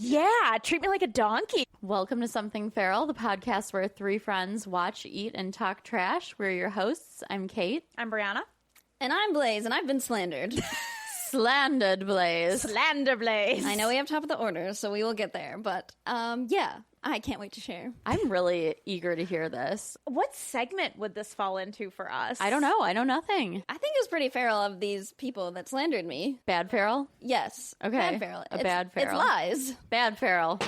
Yeah, treat me like a donkey. Welcome to Something Feral, the podcast where three friends watch, eat, and talk trash. We're your hosts. I'm Kate. I'm Brianna. And I'm Blaze, and I've been slandered. Slandered, Blaze. Slander Blaze. I know we have top of the order, so we will get there. But, yeah, I can't wait to share. I'm really eager to hear this. What segment would this fall into for us? I don't know. I know nothing. I think it was pretty feral of these people that slandered me. Bad feral? Yes. Okay. Bad feral. Bad feral. It's lies. Bad feral.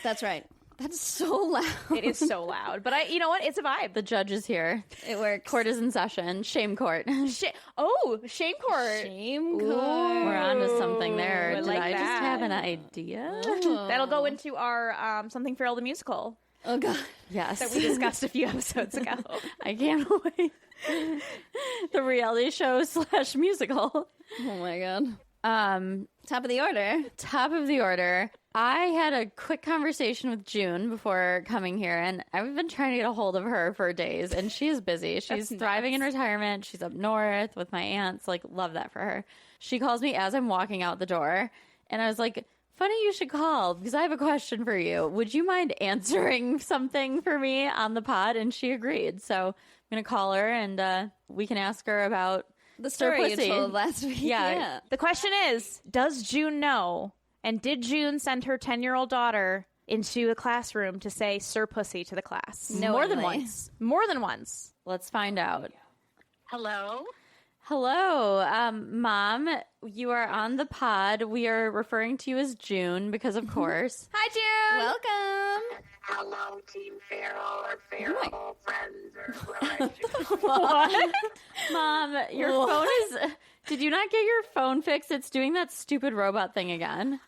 That's right. That's so loud. It is so loud. But you know what? It's a vibe. The judge is here. It works. Court is in session. Shame court. Shame court. Shame court. We're on to something there. I Did like I just that. have an idea? That'll go into our Something Feral the musical Oh, God. Yes. that we discussed a few episodes ago. I can't wait. The reality show / musical. Oh, my God. Top of the order. Top of the order. I had a quick conversation with June before coming here, and I've been trying to get a hold of her for days, and she is busy. She's thriving in retirement. She's up north with my aunts. Like, love that for her. She calls me as I'm walking out the door, and I was like, funny you should call, because I have a question for you. Would you mind answering something for me on the pod? And she agreed. So I'm going to call her, and we can ask her about The story you pussy. told last week. Yeah. The question is, does June know? And did June send her 10-year-old daughter into a classroom to say Sir Pussy to the class? More than Knowingly. once. More than once. Let's find out. Hello? Hello, Mom. You are on the pod. We are referring to you as June because, of course. Hi, June. Welcome. Hello, Team Feral or Feral friends or whoever. What? Mom, your phone is... Did you not get your phone fixed? It's doing that stupid robot thing again.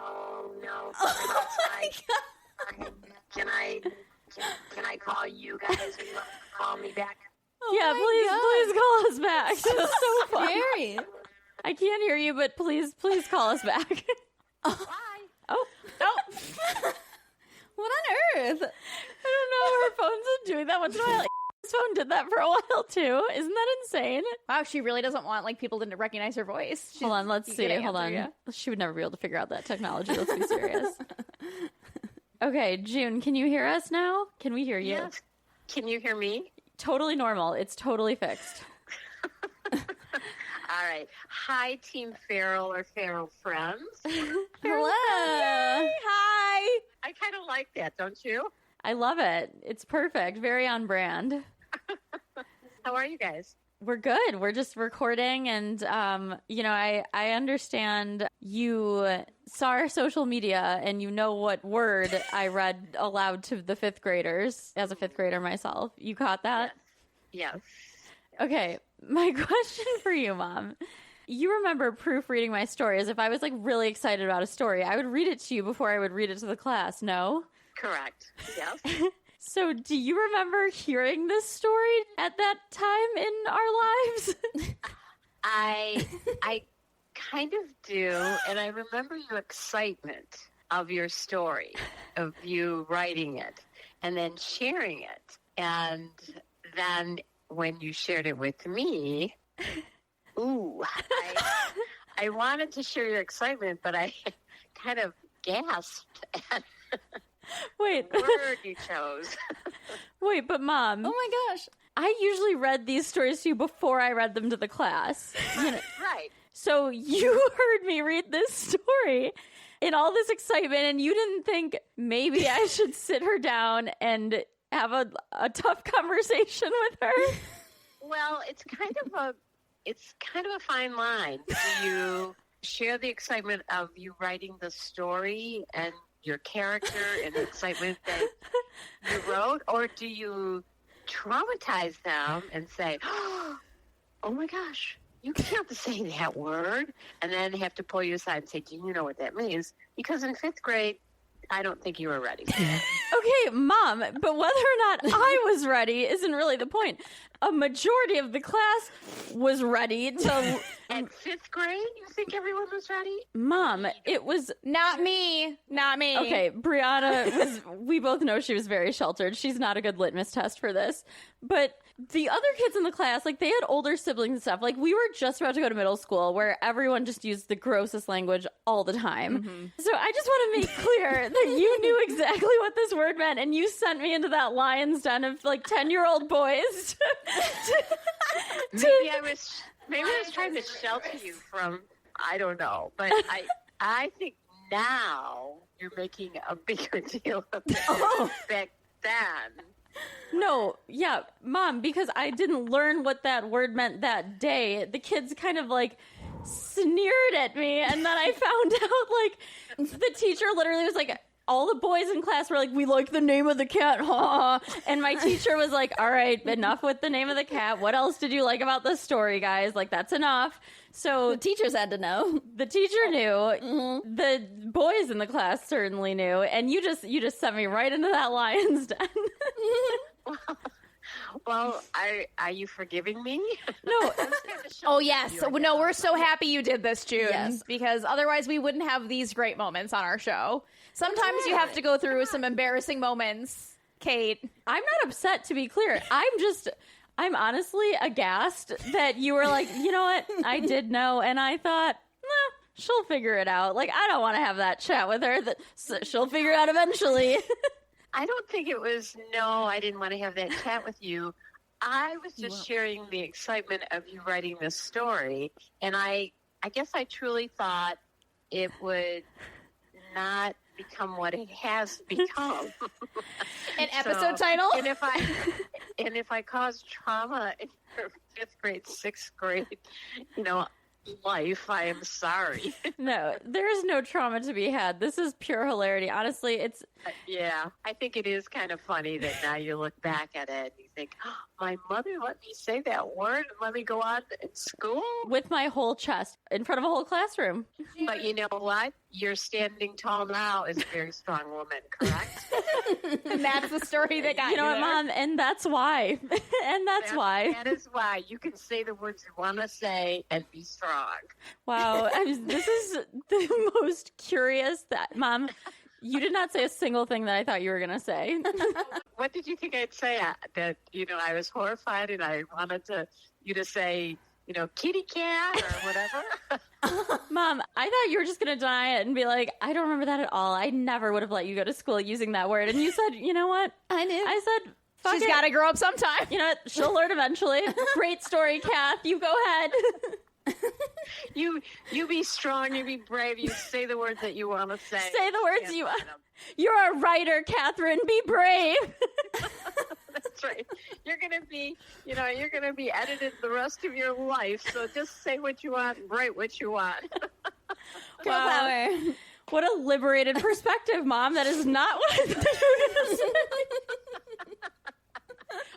Oh, no. Can I call you guys and you call me back? Yeah, please call us back. It's so funny. Scary. I can't hear you, but please call us back. Bye. Oh. What on earth? I don't know. Her phone's been doing that once in a while. His phone did that for a while, too. Isn't that insane? Wow, she really doesn't want people to recognize her voice. Hold on, let's you see. gotta Hold on. answer, She would never be able to figure out that technology. Let's be serious. Okay, June, can you hear us now? Can we hear you? Yes. Can you hear me? Totally normal. It's totally fixed. All right. Hi, Team Feral or Feral friends. Hello. Hi. I kind of like that, don't you? I love it. It's perfect. Very on brand. How are you guys? We're good. We're just recording, and I understand you saw our social media, and you know what word I read aloud to the fifth graders as a fifth grader myself. You caught that? Yes. Okay, my question for you, Mom. You remember proofreading my stories. If I was like really excited about a story, I would read it to you before I would read it to the class. No? Correct. Yes. So do you remember hearing this story at that time in our lives? I kind of do, and I remember your excitement of your story, of you writing it, and then sharing it. And then when you shared it with me, I wanted to share your excitement, but I kind of gasped at Wait. the word you chose. Wait, but Mom, Oh, my gosh. I usually read these stories to you before I read them to the class. You know, Right. so you heard me read this story in all this excitement, and you didn't think maybe I should sit her down and have a tough conversation with her? Well, it's kind of a fine line. Do you share the excitement of you writing the story and your character and the excitement that you wrote, or do you traumatize them and say, "Oh my gosh, you can't say that word," and then have to pull you aside and say, "Do you know what that means?" Because in fifth grade, I don't think you were ready. Okay, Mom, but whether or not I was ready isn't really the point. a majority of the class was ready to... At 5th grade, you think everyone was ready? Mom, it was... Not me. Okay, Brianna was... We both know she was very sheltered. She's not a good litmus test for this. But the other kids in the class, like, they had older siblings and stuff. Like, we were just about to go to middle school where everyone just used the grossest language all the time. Mm-hmm. So I just want to make clear that you knew exactly what this word meant, and you sent me into that lion's den of, like, 10-year-old boys. Maybe I was trying to shelter you from, I don't know. But I think now you're making a bigger deal of it back then. No, yeah, Mom, because I didn't learn what that word meant that day. The kids kind of, like, sneered at me, and then I found out, like, the teacher literally was like, all the boys in class were like, we like the name of the cat, ha. And my teacher was like, all right, enough with the name of the cat. What else did you like about the story, guys? Like, that's enough. So the teachers had to know. The teacher knew. Mm-hmm. The boys in the class certainly knew. And you just sent me right into that lion's den. Well, are you forgiving me? No. Oh, yes. No, we're so happy you did this, June. Yes. Because otherwise we wouldn't have these great moments on our show. Sometimes you have to go through some embarrassing moments, Kate. I'm not upset, to be clear. I'm honestly aghast that you were like, you know what? I did know. And I thought, she'll figure it out. Like, I don't want to have that chat with her. She'll figure it out eventually. I don't think it was, no, I didn't want to have that chat with you. I was just sharing the excitement of you writing this story. And I guess I truly thought it would not become what it has become. An episode title? And if I caused trauma in your 5th grade, 6th grade, life, I am sorry. No, there's no trauma to be had. This is pure hilarity. Honestly, it's... Yeah, I think it is kind of funny that now you look back at it and you think, my mother let me say that word and let me go on in school? With my whole chest, in front of a whole classroom. But you know what? You're standing tall now as a very strong woman, correct? And that's the story that got you know what, there. Mom? And that's why. Why. That is why. You can say the words you want to say and be strong. Wow. This is the most curious Mom, you did not say a single thing that I thought you were going to say. What did you think I'd say? That, I was horrified and I wanted you to say, kitty cat or whatever. Mom, I thought you were just going to deny it and be like, I don't remember that at all. I never would have let you go to school using that word. And you said, you know what? I knew. I said, fuck She's got to grow up sometime. You know what? She'll learn eventually. Great story, Kath. You go ahead. You be strong, you be brave, you say the words that you want to say. Say the words you want. You're a writer, Catherine. Be brave. That's right. You're gonna be edited the rest of your life. So just say what you want and write what you want. Girl power. What a liberated perspective, Mom. That is not what I thought you were going to say.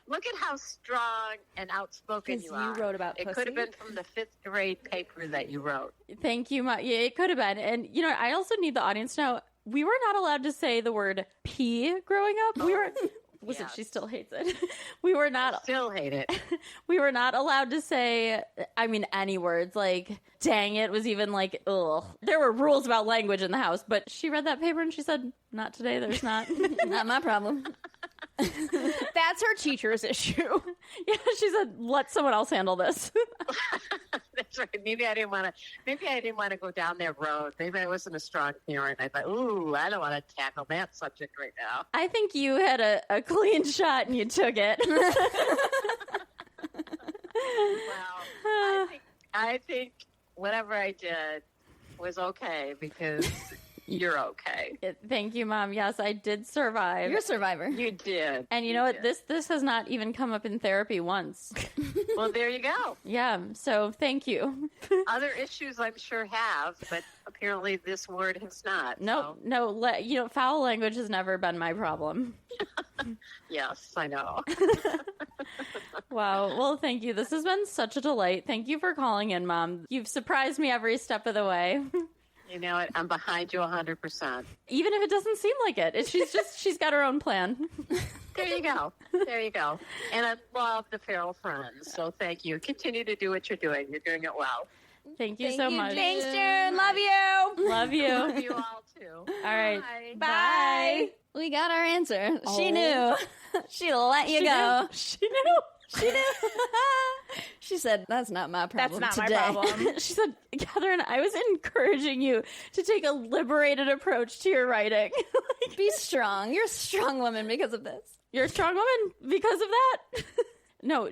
Look at how strong and outspoken you are. You wrote about it could have been from the 5th grade paper that you wrote. Thank you, Mom. Yeah, it could have been. And, I also need the audience to know, we were not allowed to say the word pee growing up. We were... Listen, yes. She still hates it. We were not... I still hate it. We were not allowed to say, any words. Like, dang it was even like, ugh. There were rules about language in the house, but she read that paper and she said, not today, there's not. Not my problem. That's her teacher's issue. Yeah, she said, let someone else handle this. That's right. Maybe I didn't want to go down that road. Maybe I wasn't a strong parent. I thought, ooh, I don't want to tackle that subject right now. I think you had a clean shot and you took it. Well, I think whatever I did was okay because you're okay. Thank you, Mom. Yes, I did survive. You're a survivor. You did. And you know what? This has not even come up in therapy once. Well, there you go. Yeah, so thank you. Other issues I'm sure have, but apparently this word has not. No, foul language has never been my problem. Yes, I know. Wow. Well, thank you. This has been such a delight. Thank you for calling in, Mom. You've surprised me every step of the way. You know what? I'm behind you 100%. Even if it doesn't seem like it. She's got her own plan. There you go. There you go. And I love the feral friends. So thank you. Continue to do what you're doing. You're doing it well. Thank you so much. Thanks, June. Love you. Love you. Love you all too. All right. Bye. Bye. We got our answer. Oh. She knew. She let you go. She knew. She knew. She said, "That's not my problem. That's not today." my problem. She said, Catherine, I was encouraging you to take a liberated approach to your writing. Be strong. You're a strong woman because of this. You're a strong woman because of that. No,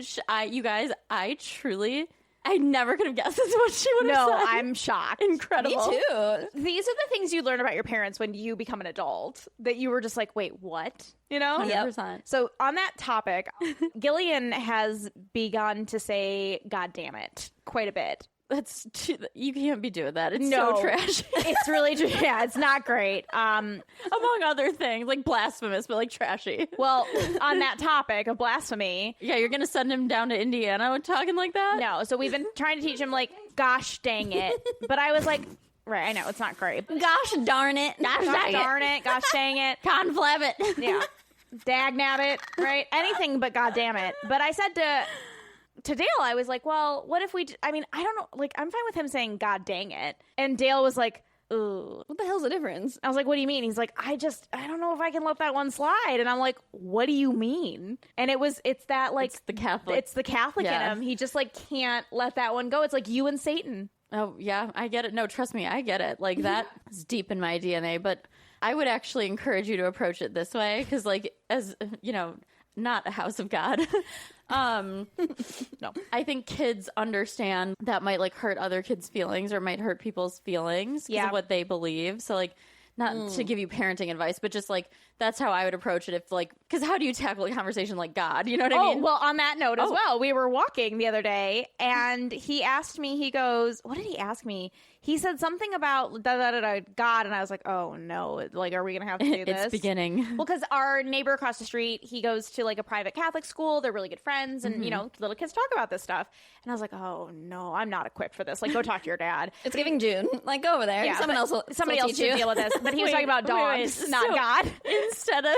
you guys, I never could have guessed this is what she would have No, said. I'm shocked. Incredible. Me too. These are the things you learn about your parents when you become an adult that you were just like, wait, what? You know? 100%. So on that topic, Gillian has begun to say, God damn it, quite a bit. You can't be doing that. It's No. so trashy. It's really, yeah, it's not great. Among other things, like blasphemous, but like trashy. Well, on that topic of blasphemy, Yeah, you're going to send him down to Indiana talking like that? no. So we've been trying to teach him, like, gosh dang it. But I was like, right, I know, it's not great. Gosh darn it. Gosh darn it, gosh dang it. Conflab it. Yeah. Dag nabbit, right? Anything but God damn it. But I said to Dale, I was like, well, what if we, I don't know, like, I'm fine with him saying God dang it. And Dale was like, ooh. What the hell's the difference? I was like, what do you mean? He's like, I don't know if I can let that one slide. And I'm like, what do you mean? And it's that, like, It's the Catholic. It's the Catholic Yeah. in him. He just, like, can't let that one go. It's like you and Satan. Oh, yeah, I get it. No, trust me, I get it. Like, that is deep in my DNA. But I would actually encourage you to approach it this way because, like, as, you know, not a house of God. No, I think kids understand that might, like, hurt other kids' feelings or might hurt people's feelings because of what they believe. So, like, not to give you parenting advice, but just, like, that's how I would approach it if, like, because how do you tackle a conversation like God? You know what I mean? Well, on that note as well, we were walking the other day and he asked me, he goes, what did he ask me? He said something about God, and I was like, oh no, like, are we going to have to do this? It's beginning. Well, because our neighbor across the street, he goes to, like, a private Catholic school. They're really good friends, and, you know, little kids talk about this stuff. And I was like, oh no, I'm not equipped for this. Like, go talk to your dad. It's giving June. Like, go over there. Yeah, Somebody else should you. deal with this. But he was talking about dogs, not God. Instead of,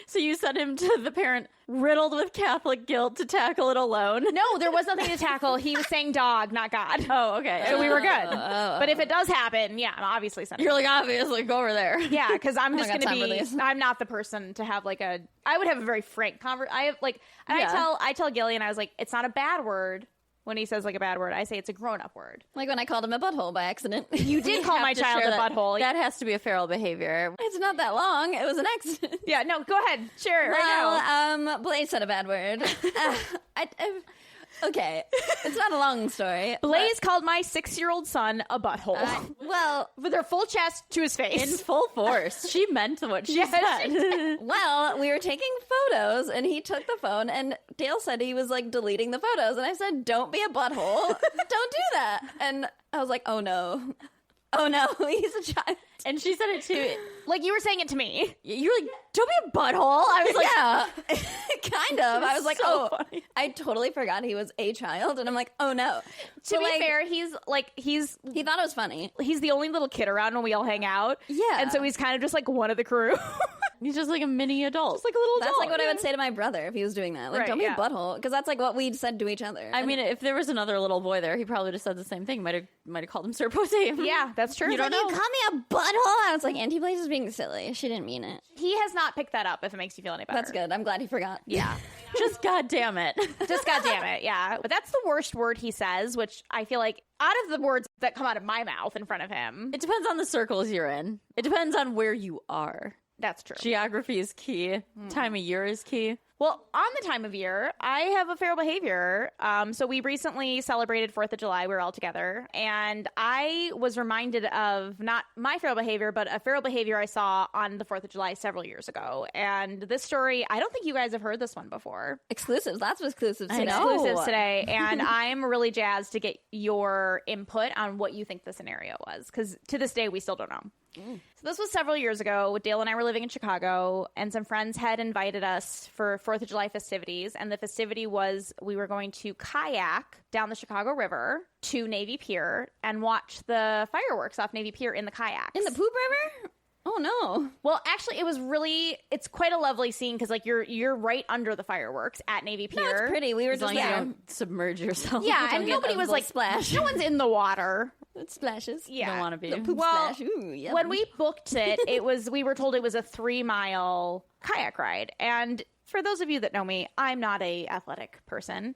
so you sent him to the parent riddled with Catholic guilt to tackle it alone. No, there was nothing to tackle. He was saying dog, not God. Oh, okay. So we were good. But if it does happen, yeah, I'm obviously sending. You're like, obviously, go over there. Yeah, because I'm just got going to time for be. this. I'm not the person to have, like, I would have a very frank conversation. I have, like, and Yeah. I tell Gillian, I was like, it's not a bad word. When he says, like, a bad word, I say it's a grown-up word. Like when I called him a butthole by accident. You did call my child a butthole. That has to be a feral behavior. It's not that long. It was an accident. Yeah, no, go ahead. Share it right now. Blaze said a bad word. Okay, it's not a long story. Blaze called my 6-year-old son a butthole. Well, with her full chest to his face. In full force. She meant what she said. well, we were taking photos, and he took the phone, and Dale said he was, like, deleting the photos, and I said, don't be a butthole. Don't do that. And I was like, oh no, he's a child. And she said it too. Like, you were saying it to me. You were like, don't be a butthole. I was like, Yeah, kind of. I was like, so oh, funny. I totally forgot he was a child, and I'm like, oh no. To be fair, he thought it was funny. he's the only little kid around when we all hang out. Yeah. And so he's kind of just like one of the crew. He's just like a mini adult. Just like a little That's adult. like what I would say to my brother if he was doing that. Like, Right, don't be yeah. a butthole, because that's like what we said to each other. I mean, if there was another little boy there, he probably just said the same thing. Might have called him Sir Posey. Yeah, that's true. You don't know. you call me a butthole? I was like, Auntie Blaze is being silly. She didn't mean it. He has not picked that up, if it makes you feel any better. That's good. I'm glad he forgot. Yeah. Just goddamn it. Just goddamn it, yeah. But that's the worst word he says, which I feel like out of the words that come out of my mouth in front of him, It depends on the circles you're in. It depends on where you are. that's true. Geography is key. Time of year is key. Well, on the time of year, I have a feral behavior. So we recently celebrated 4th of July. We were all together. And I was reminded of not my feral behavior, but a feral behavior I saw on the 4th of July several years ago. And this story, I don't think you guys have heard this one before. Exclusives. Lots of exclusives. I today. know. Exclusives today. And I'm really jazzed to get your input on what you think the scenario was. Because to this day, we still don't know. So this was several years ago. Dale and I were living in Chicago, and some friends had invited us for 4th of July festivities. And the festivity was we were going to kayak down the Chicago River to Navy Pier and watch the fireworks off Navy Pier in the kayaks. In the poop river? Oh, no. Well, actually, it's quite a lovely scene because, like, you're right under the fireworks at Navy Pier. No, it's pretty. We were As just long as you there. don't submerge yourself. Yeah, Don't and get nobody a was little like, splash. no one's in the water. It splashes. Yeah. Don't want to be. The poop Well, splash. Ooh, yum. When we booked it, we were told it was a 3-mile kayak ride. And for those of you that know me, I'm not a athletic person.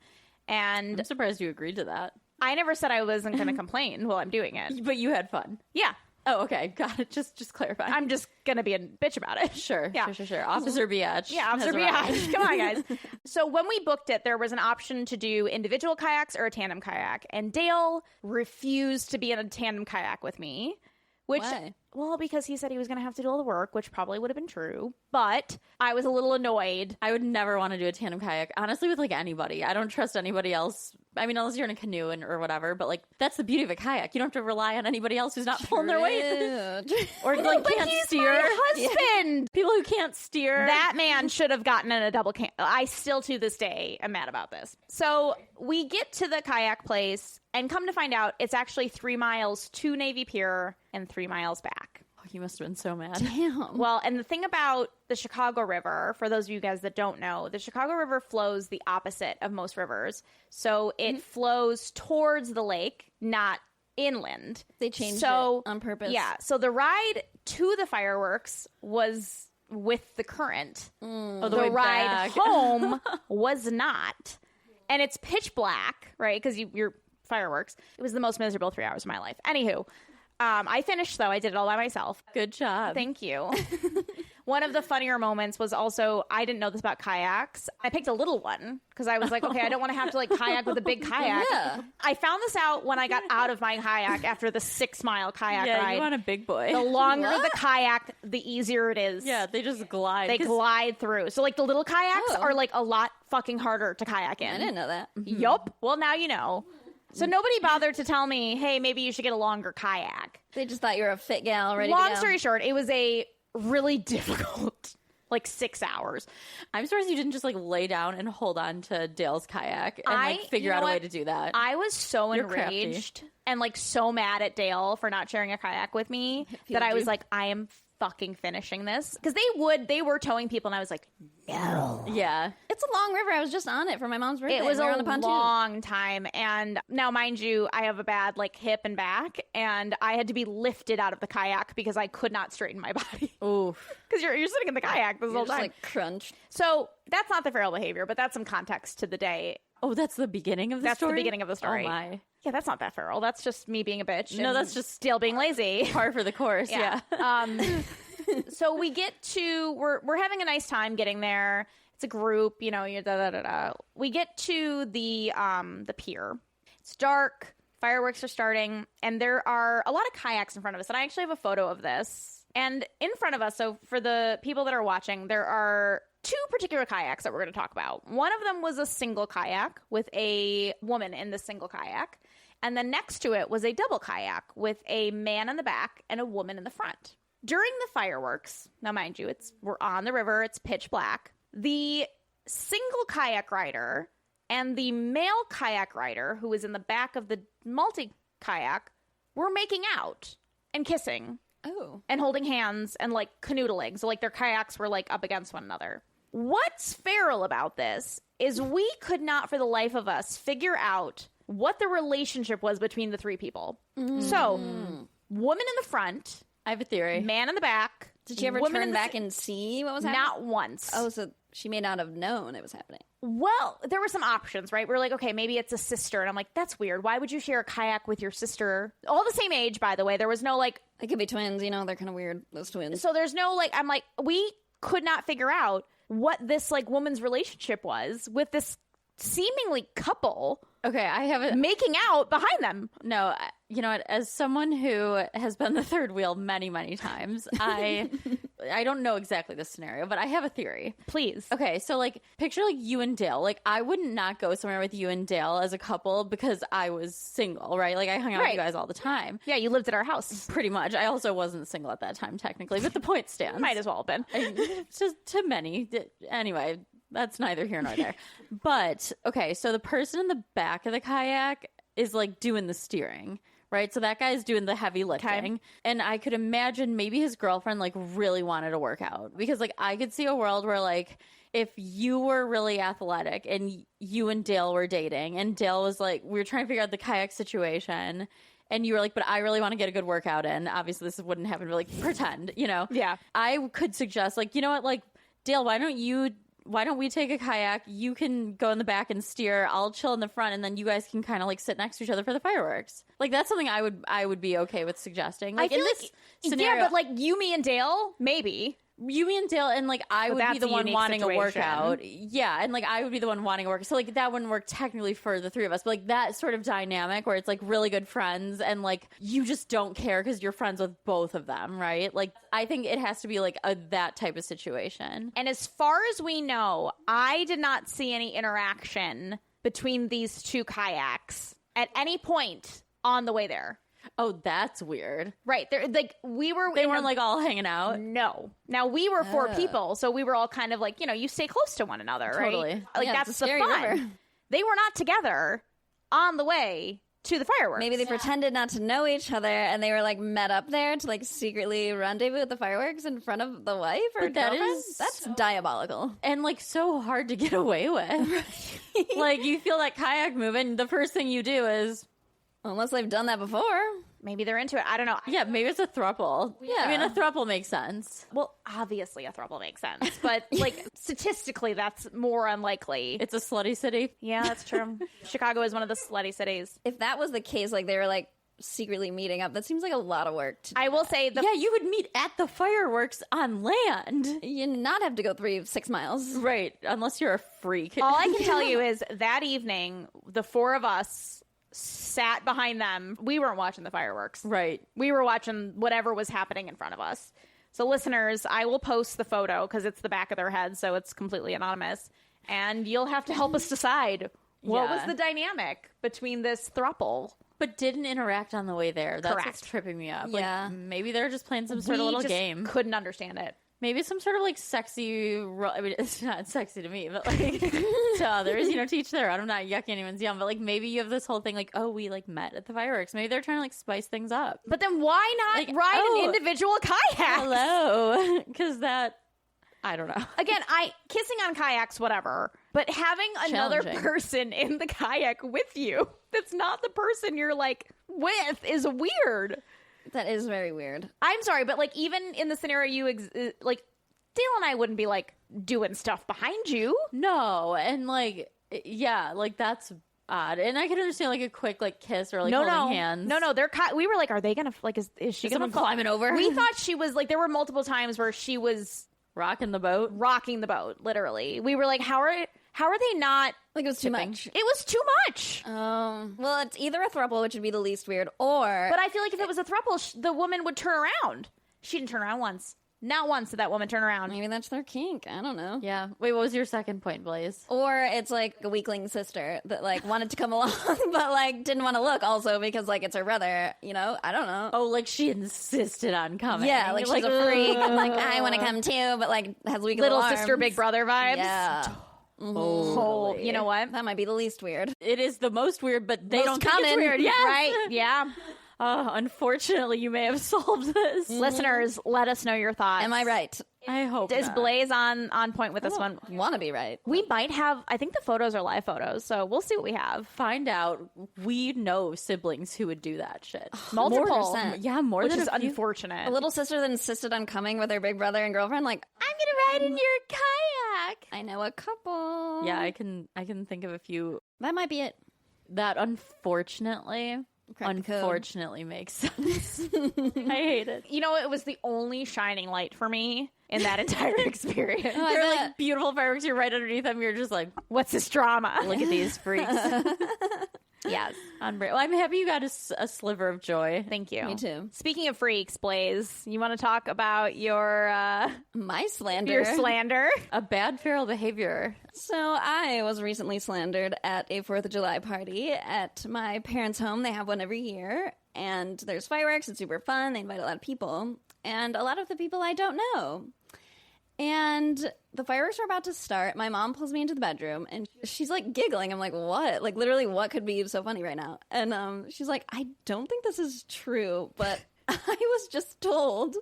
And I'm surprised you agreed to that. I never said I wasn't going to complain while I'm doing it. But you had fun. Yeah. Oh, okay. Got it. Just clarify. I'm just going to be a bitch about it. Sure. Yeah. Sure. Officer Biatch. Yeah, Officer has arrived. Biatch. Come on, guys. So when we booked it, there was an option to do individual kayaks or a tandem kayak. And Dale refused to be in a tandem kayak with me. Which, Why? well, because he said he was going to have to do all the work, which probably would have been true. But I was a little annoyed. I would never want to do a tandem kayak, honestly, with like anybody. I don't trust anybody else. I mean, unless you're in a canoe or whatever. But like, that's the beauty of a kayak. You don't have to rely on anybody else who's not pulling their weight or like can't steer. My husband. People who can't steer. That man should have gotten in a double can. I still to this day am mad about this. So we get to the kayak place and come to find out it's actually 3 miles to Navy Pier and 3 miles back. Oh, you must have been so mad. Damn. Well, and the thing about the Chicago River, for those of you guys that don't know, the Chicago River flows the opposite of most rivers. So it flows towards the lake, not inland. They changed it on purpose. Yeah. So the ride to the fireworks was with the current. Oh, The way ride back. home was not. And it's pitch black, right? Because you're fireworks. It was the most miserable 3 hours of my life. Anywho, I finished, though. I did it all by myself. Good job. Thank you. One of the funnier moments was also, I didn't know this about kayaks. I picked a little one because I was like, okay, I don't want to have to like kayak with a big kayak. Yeah. I found this out when I got out of my kayak after the 6-mile kayak Yeah, ride. you want a big boy. The longer the kayak, the easier it is. Yeah, they just glide. They 'Cause glide through. So like the little kayaks Oh. are like a lot fucking harder to kayak in. I didn't know that. Yup. Well, now you know. So nobody bothered to tell me, hey, maybe you should get a longer kayak. They just thought you were a fit gal ready to Long go. story short, it was a really difficult, like 6 hours. I'm surprised you didn't just like lay down and hold on to Dale's kayak and like figure you know out a way what? to do that. I was so You're crafty. enraged and like so mad at Dale for not sharing a kayak with me that I was like, I am fucking finishing this. Because they were towing people and I was like, no. Yeah. It's a long river. I was just on it for my mom's birthday. It was We were a on the pontoon. long time. And now, mind you, I have a bad like hip and back, and I had to be lifted out of the kayak because I could not straighten my body. Oof. Because you're sitting in the kayak this You're whole just time. like crunched. So that's not the feral behavior, but that's some context to the day. Oh, that's the beginning of the That's story? the beginning of the story. Oh, my. Yeah, that's not that feral. That's just me being a bitch. No, and that's just Dale being lazy. par for the course. Yeah. So we get to we're having a nice time getting there. It's a group, you know. We get to the pier. It's dark. Fireworks are starting, and there are a lot of kayaks in front of us. And I actually have a photo of this. And in front of us, so for the people that are watching, there are 2 particular kayaks that we're going to talk about. One of them was a single kayak with a woman in the single kayak. And then next to it was a double kayak with a man in the back and a woman in the front. During the fireworks, now mind you, we're on the river, it's pitch black. The single kayak rider and the male kayak rider, who was in the back of the multi-kayak, were making out and kissing Oh. and holding hands and like canoodling. So like their kayaks were like up against one another. What's feral about this is we could not for the life of us figure out what the relationship was between the 3 people. So, woman in the front, I have a theory. man in the back. Did she ever woman in turn the back and see what was happening? Not once. Oh, so she may not have known it was happening. Well, there were some options, right? We're like, okay, maybe it's a sister. And I'm like, that's weird. Why would you share a kayak with your sister? All the same age, by the way. There was no like, They could be twins, you know, they're kind of weird, those twins. so there's no like, I'm like, we could not figure out what this like woman's relationship was with this seemingly couple Okay, I have a making out behind them. no. You know what? As someone who has been the third wheel many, many times, I don't know exactly this scenario, but I have a theory. Please. Okay, so like picture like you and Dale. Like I would not go somewhere with you and Dale as a couple because I was single, right? Like I hung out with you guys all the time. Yeah, you lived at our house. Pretty much. I also wasn't single at that time technically, but the point stands. Might as well have been. Just to many. Anyway, that's neither here nor there. But okay, so the person in the back of the kayak is like doing the steering, right? So that guy's doing the heavy lifting. And I could imagine maybe his girlfriend like really wanted to work out, because like I could see a world where like if you were really athletic and you and Dale were dating and Dale was like, we were trying to figure out the kayak situation, and you were like, but I really want to get a good workout in. Obviously this wouldn't happen, but like pretend, you know? Yeah. I could suggest like, you know what, like Dale, why don't we take a kayak? You can go in the back and steer. I'll chill in the front, and then you guys can kind of like sit next to each other for the fireworks. Like that's something I would be okay with suggesting. Like I feel in this scenario, yeah, but like you, me, and Dale, maybe. you, me, and Dale, and like I would be that's the a one unique wanting situation. a workout. Yeah, and like I would be the one wanting a workout. So like that wouldn't work technically for the three of us, but like that sort of dynamic where it's like really good friends and like you just don't care because you're friends with both of them, right? Like I think it has to be like that type of situation. And as far as we know, I did not see any interaction between these two kayaks at any point on the way there. Oh, that's weird. Right. They're like they weren't like all hanging out. No. Now we were four people, so we were all kind of like, you know, you stay close to one another, Totally. right? Like Yeah, that's it's a the scary fun. river. They were not together on the way to the fireworks. Maybe they pretended not to know each other, and they were like met up there to like secretly rendezvous at the fireworks in front of the wife or But that girlfriend. is That's diabolical. And like so hard to get away with. Like you feel that kayak moving, the first thing you do is Unless they've done that before. Maybe they're into it. I don't know. yeah, maybe it's a throuple. Yeah. I mean, a throuple makes sense. Well, obviously a throuple makes sense, but like statistically, that's more unlikely. It's a slutty city. Yeah, that's true. Chicago is one of the slutty cities. If that was the case, like they were like secretly meeting up, that seems like a lot of work to do. I will say Yeah, you would meet at the fireworks on land. You not have to go 6 miles. Right, unless you're a freak. all I can tell you is that evening, the four of us sat behind them. We weren't watching the fireworks. Right. We were watching whatever was happening in front of us. So listeners, I will post the photo because it's the back of their head, so it's completely anonymous. And you'll have to help us decide what was Yeah. the dynamic between this throuple. But didn't interact on the way there. That's Correct. what's tripping me up. Yeah. Like, maybe they're just playing some sort of We little just game. couldn't understand it. Maybe some sort of like sexy. I mean, it's not sexy to me, but like to others, you know, to each their own. I'm not yucking anyone's yum, but like maybe you have this whole thing like, oh, we like met at the fireworks. Maybe they're trying to like spice things up. But then why not Like, ride oh, an individual kayak? Hello, because that I don't know. Again, kissing on kayaks, whatever. But having another Challenging. person in the kayak with you that's not the person you're like with is weird. That is very weird. I'm sorry, but like even in the scenario like Dale and I wouldn't be like doing stuff behind you. No, and like yeah, like that's odd. And I could understand like a quick like kiss or like holding hands. No, they're we were like, are they gonna like is she gonna someone climbing over? We thought she was like, there were multiple times where she was Rocking the boat. rocking the boat, literally. We were like, how are they not? Like it was too Tipping. much. It was too much. Well, it's either a throuple, which would be the least weird, or But I feel like if it was a throuple, the woman would turn around. She didn't turn around once. Not once did that woman turn around. maybe that's their kink. I don't know. Yeah. Wait, what was your second point, Blaze? Or it's like a weakling sister that like wanted to come along, but like didn't want to look also because like it's her brother. You know, I don't know. Oh, like she insisted on coming. Yeah, like she's a freak. And, like I want to come too, but like has weak Little arms. sister, big brother vibes. Yeah, Oh, you know what? that might be the least weird. It is the most weird, but they Most don't think it's common. weird. Yes. Right? Yeah. Unfortunately, you may have solved this. Listeners, let us know your thoughts. Am I right? I hope Is not. Blaze on point with this one? Want to be right? We might have. I think the photos are live photos, so we'll see what we have. Find out. We know siblings who would do that shit. Multiple, 100%. Yeah, more which than is a few. unfortunate. A little sister that insisted on coming with her big brother and girlfriend. Like I'm gonna ride in your kayak. I know a couple. Yeah, I can think of a few. That might be it. That unfortunately Crack the code. unfortunately makes sense. I hate it. You know, it was the only shining light for me in that entire experience. They're like beautiful fireworks. You're right underneath them. You're just like, What's this drama? look at these freaks. Yes. Well, I'm happy you got a sliver of joy. Thank you. Me too. Speaking of freaks, Blaze, you want to talk about your My slander. your slander? A bad feral behavior. So I was recently slandered at a 4th of July party at my parents' home. They have one every year. And there's fireworks. It's super fun. They invite a lot of people. And a lot of the people I don't know. And the fireworks are about to start. My mom pulls me into the bedroom, and she's, like, giggling. I'm like, what? Like, literally, what could be so funny right now? And she's like, I don't think this is true, but I was just told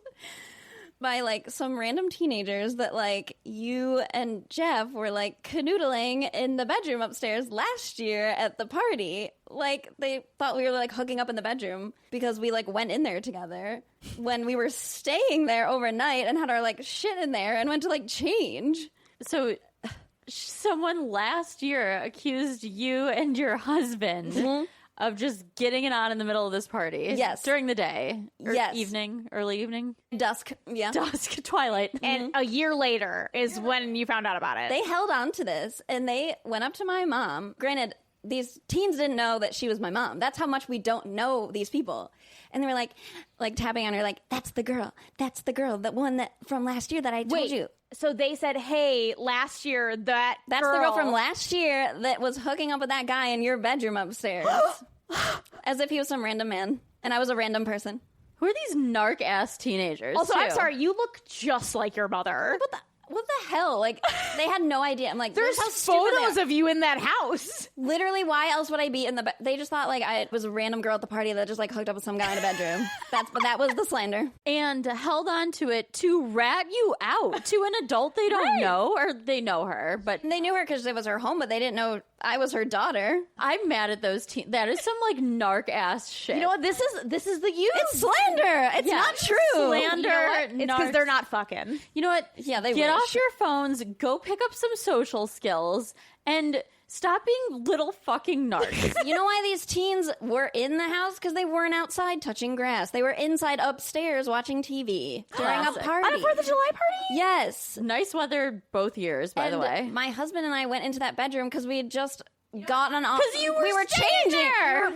by, like, some random teenagers that, like, you and Jeff were, like, canoodling in the bedroom upstairs last year at the party. Like, they thought we were, like, hooking up in the bedroom because we, like, went in there together when we were staying there overnight and had our, like, shit in there and went to, like, change. So someone last year accused you and your husband of just getting it on in the middle of this party. Yes. During the day. Or Yes. evening, early evening. Dusk, yeah. Dusk, twilight. And a year later is when you found out about it. They held on to this, and they went up to my mom. Granted, these teens didn't know that she was my mom. That's how much we don't know these people. And they were like tapping on her, like, that's the girl, the one that from last year that I told you. So they said, hey, last year that's the girl from last year that was hooking up with that guy in your bedroom upstairs. As if he was some random man, and I was a random person. Who are these narc-ass teenagers? Also, I'm too? sorry, you look just like your mother. What the hell? Like, they had no idea. I'm like, There's how stupid they photos are. of you in that house. Literally, why else would I be in the they just thought, like, I was a random girl at the party that just, like, hooked up with some guy in a bedroom. That was the slander. And held on to it to rat you out to an adult they don't know, or they know her, but And they knew her because it was her home, but they didn't know I was her daughter. I'm mad at those teens. That is some, like, narc-ass shit. You know what? This is the youth. It's slander. It's Yeah. not true. Slander. You know what? It's because narcs. they're not fucking. You know what? Yeah, they Get wish. off your phones, go pick up some social skills, and stop being little fucking narcs. You know why these teens were in the house? Because they weren't outside touching grass. They were inside upstairs watching TV during a Classic. party. On a 4th of July party? Yes. Nice weather both years, by the way. My husband and I went into that bedroom because we had just gotten on. 'Cause you were we were staying changing. there.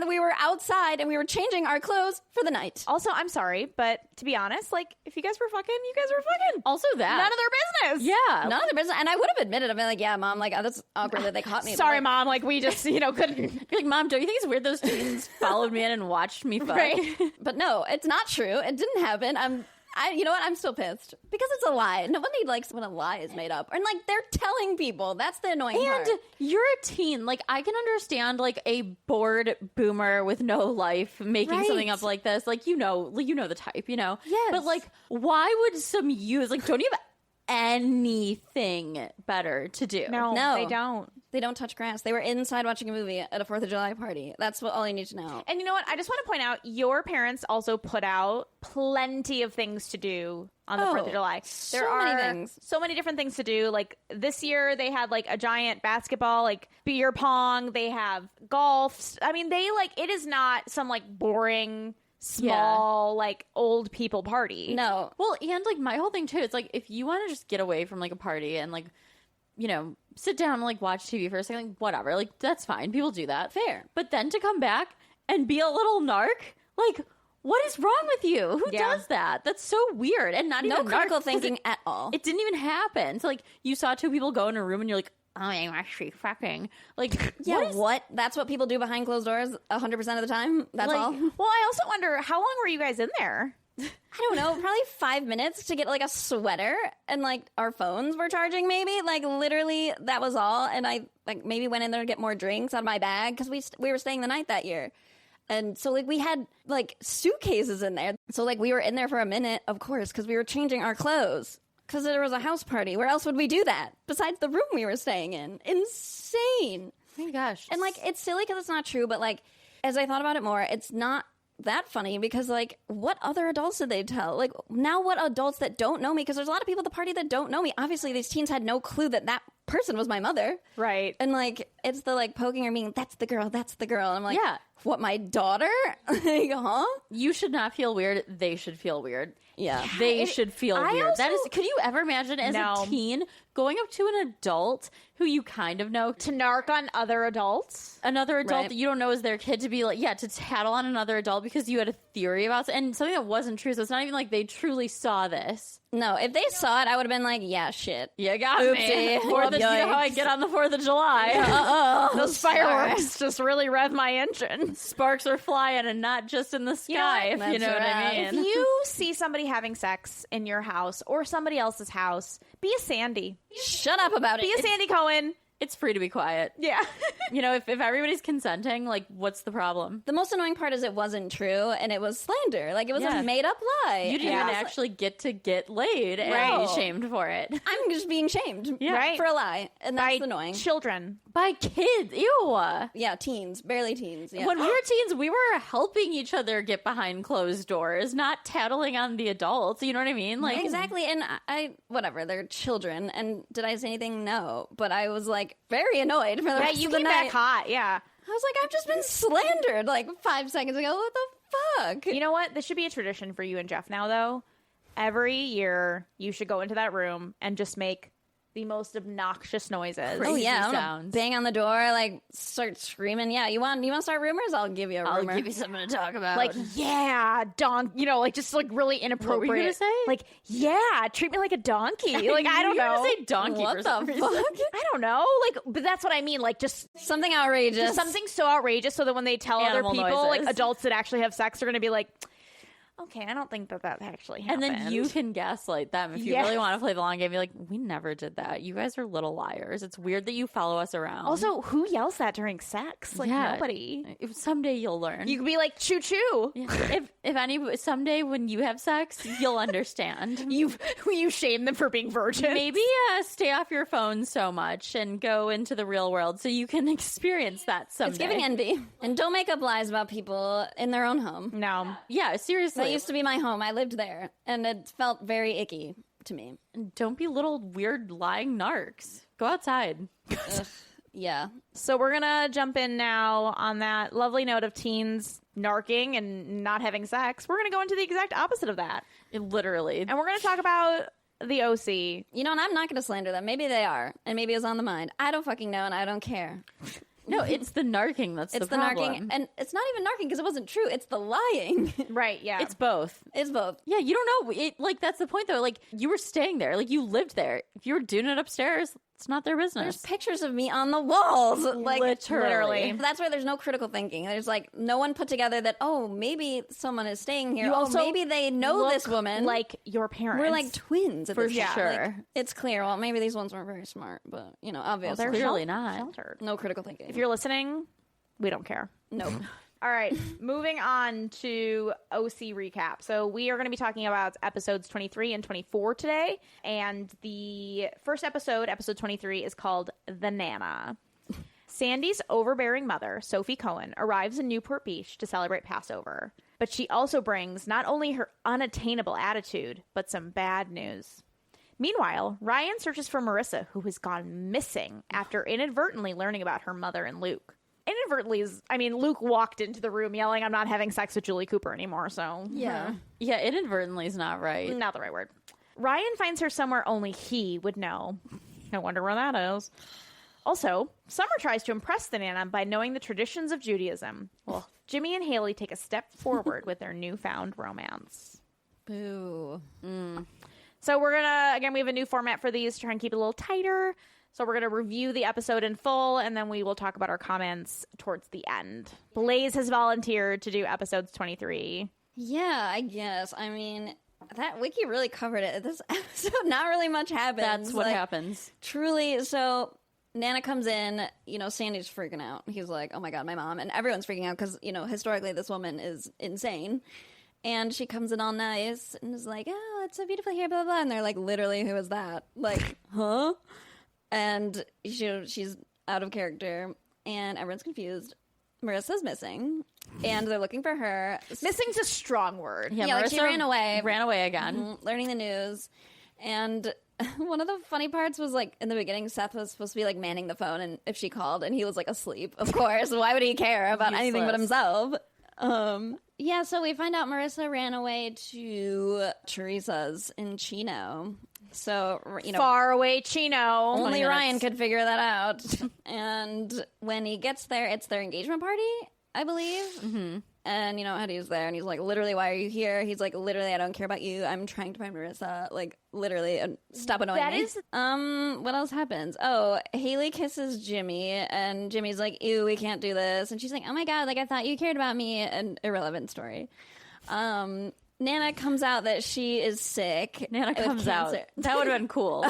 We were outside and we were changing our clothes for the night. Also, I'm sorry, but to be honest, like, if you guys were fucking, you guys were fucking. Also that. None of their business. Yeah. None of their business. And I would have admitted, I've been like, yeah, mom, like, oh, that's awkward that they caught me. But, Sorry, like, Mom. Like, we just, couldn't. You're like, Mom, don't you think it's weird those teens followed me in and watched me fuck? Right. But no, it's not true. It didn't happen. You know what? I'm still pissed because it's a lie. Nobody likes when a lie is made up. And, like, they're telling people. That's the annoying part. And you're a teen. Like, I can understand, like, a bored boomer with no life making something Right. up like this. Like, you know the type, Yes. But, like, why would some youth, like, don't you have anything better to do? No, No. they don't. They don't touch grass. They were inside watching a movie at a 4th of July party. That's all you need to know. And you know what? I just want to point out, your parents also put out plenty of things to do on the 4th of July. so many things. So many different things to do. Like, this year they had, like, a giant basketball, like, beer pong. They have golf. I mean, it is not some, like, boring, small, like, old people party. No. Well, and, like, my whole thing, too, it's like, if you want to just get away from, like, a party and, like, sit down and, like, watch TV for a second, like, whatever. Like, that's fine. People do that. Fair. But then to come back and be a little narc, like, what is wrong with you? Who does that? That's so weird. And not No even critical narc, 'cause thinking at all. It didn't even happen. So, like, you saw two people go in a room and you're like, oh, I'm actually fucking. Like, Yeah, what? That's what people do behind closed doors 100% of the time. That's Like, all. Well, I also wonder, how long were you guys in there? I don't know, probably 5 minutes to get, like, a sweater, and, like, our phones were charging maybe. Like, literally, that was all. And I, like, maybe went in there to get more drinks out of my bag because we were staying the night that year. And so, like, we had, like, suitcases in there. So, like, we were in there for a minute, of course, because we were changing our clothes. Because there was a house party. Where else would we do that? Besides the room we were staying in. Insane. Oh my gosh. And, like, it's silly because it's not true, but, like, as I thought about it more, it's not that funny because, like, what other adults did they tell? Like, now what adults that don't know me? Because there's a lot of people at the party that don't know me. Obviously, these teens had no clue that person was my mother. Right. And, like, it's the, like, poking or being, that's the girl. And I'm like, Yeah. What, my daughter? Like, huh? You should not feel weird. They should feel weird. Yeah. They should feel weird. That is, also- could you ever imagine as No. a teen going up to an adult who you kind of know, To narc on other adults. another adult Right. that you don't know is their kid, to be like, to tattle on another adult because you had a theory about and something that wasn't true. So it's not even like they truly saw this. No, if they saw it, I would have been like, yeah, shit. You got Oopsie. me. You know how I get on the 4th of July. Those fireworks just really rev my engine. Sparks are flying and not just in the sky, what? if you know That's what I right. mean. If you see somebody having sex in your house or somebody else's house, be a Sandy. Shut up about Be it. a Sandy Cohen. It's free to be quiet. Yeah. You know, if everybody's consenting, like, what's the problem? The most annoying part is it wasn't true, and it was slander. Like, it was Yeah. a made-up lie. You didn't And I even was like, actually get to get laid and Right. be shamed for it. I'm just being shamed Right. for a lie, and that's By annoying. children. By kids. Ew. Yeah, teens. Barely teens. Yeah. When we were teens, we were helping each other get behind closed doors, not tattling on the adults. You know what I mean? Like, Exactly, and I whatever, they're children, and did I say anything? No, but I was like very annoyed for the Yeah, rest you of the came night. back hot. Yeah. I was like, I've just been slandered like 5 seconds ago. What the fuck? You know what? This should be a tradition for you and Jeff now, though. Every year, you should go into that room and just make the most obnoxious noises. Oh Crazy yeah, I'm gonna sounds. bang on the door, like start screaming. Yeah, you want to start rumors? I'll give you a I'll rumor. give you something to talk about. Like, yeah, like just like really inappropriate. What were you gonna say? Like, yeah, treat me like a donkey. Like, I don't You were know. gonna say donkey What for the some reason. fuck? I don't know. Like, but that's what I mean. Like, just Something outrageous. something so outrageous so that when they tell Animal other people, like noises. adults that actually have sex, they're going to be like, okay, I don't think that actually And happened. then you can gaslight them if you Yes. really want to play the long game. Be like, we never did that. You guys are little liars. It's weird that you follow us around. Also, who yells that during sex? Like, Yeah. nobody. If someday you'll learn. You could be like, choo choo. Yeah. if someday when you have sex, you'll understand. You shame them for being virgins. Maybe stay off your phone so much and go into the real world so you can experience that someday. It's giving envy. And don't make up lies about people in their own home. No. Yeah, seriously. That used to be my home. I lived there, and it felt very icky to me. Don't be little weird lying narcs. Go outside. Yeah. So we're going to jump in now on that lovely note of teens narking and not having sex. We're going to go into the exact opposite of that. Literally. And we're going to talk about the OC. You know, and I'm not going to slander them. Maybe they are, and maybe it was on the mind. I don't fucking know, and I don't care. No, it's the narking that's It's the the problem. narking, and it's not even narking because it wasn't true. It's the lying. Right, yeah. It's both. It's both. Yeah, you don't know. Like, that's the point, though. Like, you were staying there. Like, you lived there. If you were doing it upstairs, it's not their business. There's pictures of me on the walls. Like, Literally. That's where there's no critical thinking. There's like no one put together that, oh, maybe someone is staying here. You Oh, also maybe they know look this woman. like your parents. we're like twins at For this point. sure. Like, it's clear. Well, maybe these ones weren't very smart, but you know, obviously. they're Clearly not. sheltered. No critical thinking. If you're listening, we don't care. Nope. All right, moving on to OC recap. So we are going to be talking about episodes 23 and 24 today. And the first episode, episode 23, is called The Nana. Sandy's overbearing mother, Sophie Cohen, arrives in Newport Beach to celebrate Passover. But she also brings not only her unattainable attitude, but some bad news. Meanwhile, Ryan searches for Marissa, who has gone missing after inadvertently learning about her mother and Luke. Inadvertently Luke walked into the room yelling, I'm not having sex with Julie Cooper anymore, so... Yeah. Yeah, inadvertently is not right. Not the right word. Ryan finds her somewhere only he would know. No wonder where that is. Also, Summer tries to impress the Nana by knowing the traditions of Judaism. Well, Jimmy and Haley take a step forward with their newfound romance. Boo. So we're gonna, again, we have a new format for these to try and keep it a little tighter. So we're gonna review the episode in full, and then we will talk about our comments towards the end. Blaze has volunteered to do episodes 23. Yeah, I guess. I mean, that wiki really covered it. This episode, not really much happens. That's what happens. Truly, so Nana comes in, you know, Sandy's freaking out. He's like, oh my God, my mom. And everyone's freaking out because, you know, historically this woman is insane. And she comes in all nice and is like, oh, it's so beautiful here, blah, blah, blah. And they're like, literally, who is that? Like, huh? And she's out of character and everyone's confused. Marissa's missing and they're looking for her. Missing's a strong word. Yeah, like she ran away. Ran away again. Learning the news. And one of the funny parts was like in the beginning, Seth was supposed to be like manning the phone, and if she called, and he was like asleep. Of course, why would he care about anything but himself? Yeah, so we find out Marissa ran away to Teresa's in Chino. So, you know, Far away Chino. only Ryan could figure that out. And when he gets there, it's their engagement party, I believe. Mm-hmm. And, you know, Eddie's there, and he's like, literally, why are you here? He's like, literally, I don't care about you. I'm trying to find Marissa. Like, literally, stop annoying me. What else happens? Oh, Haley kisses Jimmy, and Jimmy's like, ew, we can't do this. And she's like, oh my God, like, I thought you cared about me. An irrelevant story. Nana comes out that she is sick. Nana comes out. That would have been cool.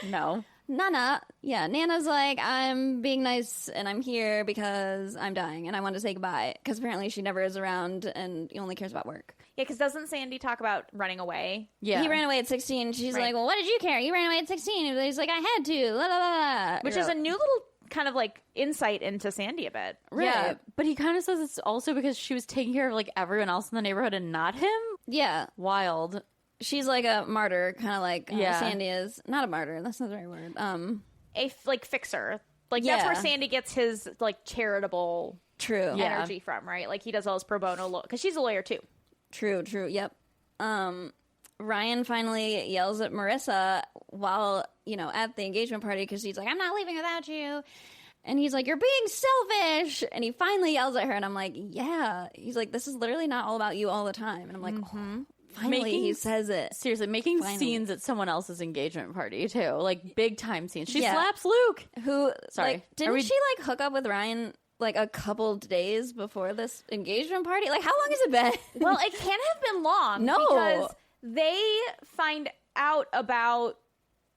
No. Nana's like, I'm being nice and I'm here because I'm dying and I want to say goodbye. Because apparently she never is around and he only cares about work. Yeah, because doesn't Sandy talk about running away? Yeah. He ran away at 16. She's like, well, what did you care? You ran away at 16. He's like, I had to. La, la, la, la. Which is a new little kind of like insight into Sandy a bit. Right. Yeah, but he kind of says it's also because she was taking care of like everyone else in the neighborhood and not him. Yeah. Wild. She's like a martyr, kind of like Sandy is. Not a martyr. That's not the right word. Like fixer. Like that's where Sandy gets his like charitable energy from, right? Like he does all his pro bono because she's a lawyer too. True. Yep. Ryan finally yells at Marissa while, you know, at the engagement party because she's like, I'm not leaving without you. And he's like, you're being selfish. And he finally yells at her. And I'm like, yeah. He's like, this is literally not all about you all the time. And I'm like, finally he says it. Seriously, making scenes at someone else's engagement party, too. Like, big time scenes. She slaps Luke. Sorry. Like, didn't she, like, hook up with Ryan, like, a couple days before this engagement party? Like, how long has it been? Well, it can't have been long. No. Because they find out about...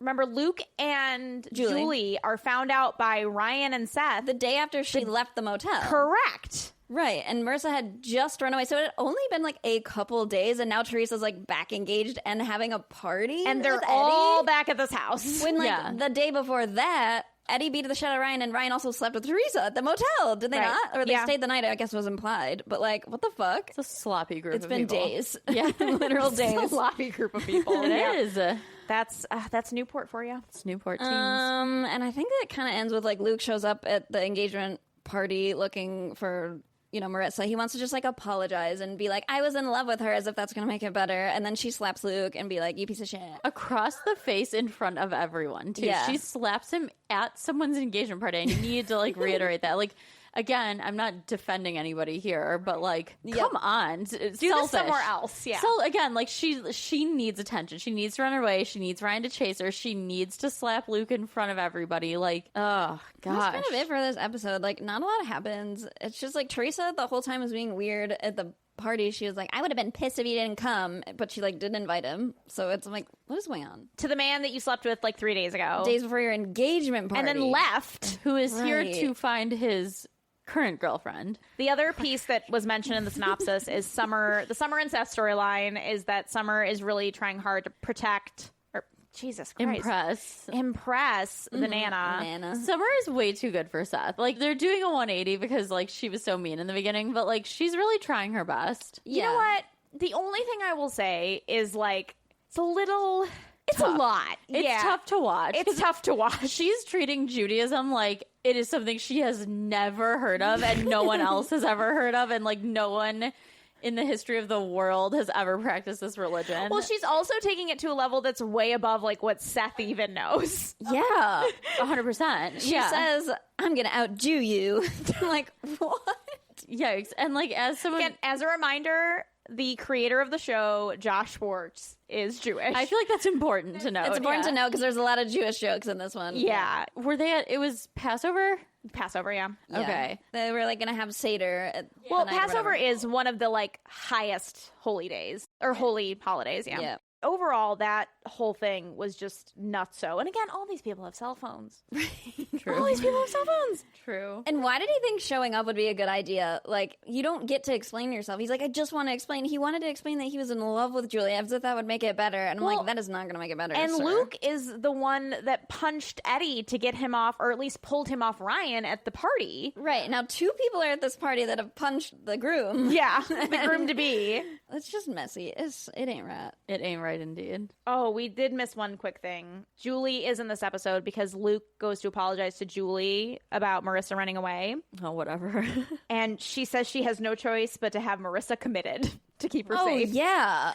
Remember, Luke and Julie are found out by Ryan and Seth the day after she left the motel. Correct. Right. And Marissa had just run away. So it had only been like a couple days. And now Teresa's like back engaged and having a party. And they're all back at this house. When like the day before that, Eddie beat the shit out of Ryan and Ryan also slept with Teresa at the motel. Did they not? Or they stayed the night, I guess was implied. But like, what the fuck? It's a sloppy group It's of been people. days. Yeah. Literal days. It's a sloppy group of people. It is. That's Newport for you. It's Newport teens. And I think that kind of ends with like Luke shows up at the engagement party looking for, you know, Marissa. He wants to just like apologize and be like, I was in love with her, as if that's going to make it better. And then she slaps Luke and be like, you piece of shit. Across the face in front of everyone, too. Yeah. She slaps him at someone's engagement party. And you need to like reiterate that. Like, again, I'm not defending anybody here, but like, come on. Do this somewhere else. Yeah. So again, like she needs attention. She needs to run away. She needs Ryan to chase her. She needs to slap Luke in front of everybody. Like, oh gosh. That's kind of it for this episode. Like, not a lot happens. It's just like Teresa the whole time was being weird at the party. She was like, I would have been pissed if he didn't come, but she like didn't invite him. So it's like, what is going on? To the man that you slept with like 3 days ago. Days before your engagement party. And then left. Who is here to find his current girlfriend. The other piece that was mentioned in the synopsis is Summer. The Summer and Seth storyline is that Summer is really trying hard to protect, or Jesus Christ, impress the Nana. Summer is way too good for Seth. Like, they're doing a 180 because like she was so mean in the beginning, but like she's really trying her best. You know what? The only thing I will say is like it's a little. It's tough. A lot. It's tough to watch. It's tough to watch. She's treating Judaism like it is something she has never heard of and no one else has ever heard of, and like no one in the history of the world has ever practiced this religion. Well, she's also taking it to a level that's way above like what Seth even knows. Yeah, 100%. She says, I'm going to out-Jew you. I'm like, what? Yikes. And like as someone... Again, as a reminder, the creator of the show, Josh Schwartz, is Jewish. I feel like that's important to know. It's important to know because there's a lot of Jewish jokes in this one. Yeah. Were they at... It was Passover? Passover, yeah. Okay. They were like going to have Seder. Well, Passover is one of the like highest holy days or holy holidays. Yeah. Overall, that whole thing was just nutso. And again, all these people have cell phones. True. All these people have cell phones. True. And why did he think showing up would be a good idea? Like, you don't get to explain yourself. He's like, I just want to explain. He wanted to explain that he was in love with Julia, as if that would make it better. And I'm like, that is not going to make it better. And sir. Luke is the one that punched Eddie to get him off, or at least pulled him off Ryan at the party. Right. Now, 2 people are at this party that have punched the groom. Yeah, the groom to be. It's just messy. It ain't right. It ain't right. right, indeed. Oh, we did miss one quick thing. Julie is in this episode because Luke goes to apologize to Julie about Marissa running away. Oh, whatever. And she says she has no choice but to have Marissa committed to keep her Oh, safe. yeah.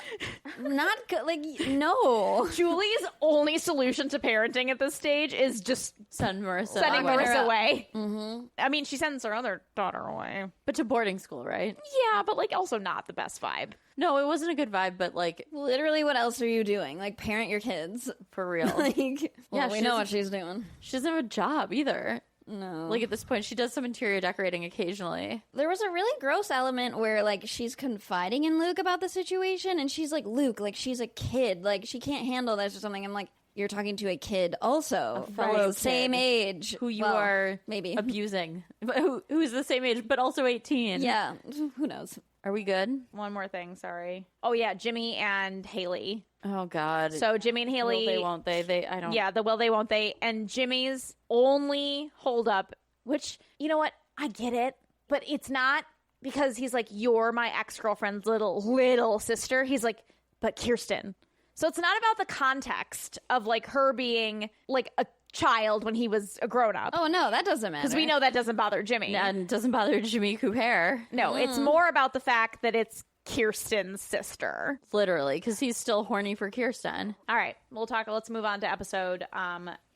Not good. Like, no. Julie's only solution to parenting at this stage is just Send Marissa sending away. Marissa away. Mm-hmm. I mean, she sends her other daughter away. But to boarding school, right? Yeah, but like also not the best vibe. No, it wasn't a good vibe, but like Literally, what else are you doing? Like, parent your kids. for real. Like, Yeah, we she know doesn't- what she's doing. She doesn't have a job either. No. Like at this point, she does some interior decorating occasionally. There was a really gross element where, like, she's confiding in Luke about the situation, and she's like, Luke, like, she's a kid. Like, she can't handle this or something. I'm like, you're talking to a kid also. A fellow kid. Same age. Who you Well, are maybe. abusing. But who's the same age, but also 18. Yeah. Who knows? Are we good? One more thing, sorry. Oh yeah, Jimmy and Haley. Oh, God. So Jimmy and Haley. Will they, won't they? I don't. Yeah, the will they, won't they. And Jimmy's only holdup, which, you know what? I get it, but it's not because he's like, you're my ex-girlfriend's little sister. He's like, but Kirsten. So it's not about the context of like her being like a child when he was a grown-up. Oh, no, that doesn't matter. Because we know that doesn't bother Jimmy. And it doesn't bother Jimmy Cooper. No, it's more about the fact that it's Kirsten's sister. Literally, because he's still horny for Kirsten. All right, let's move on to episode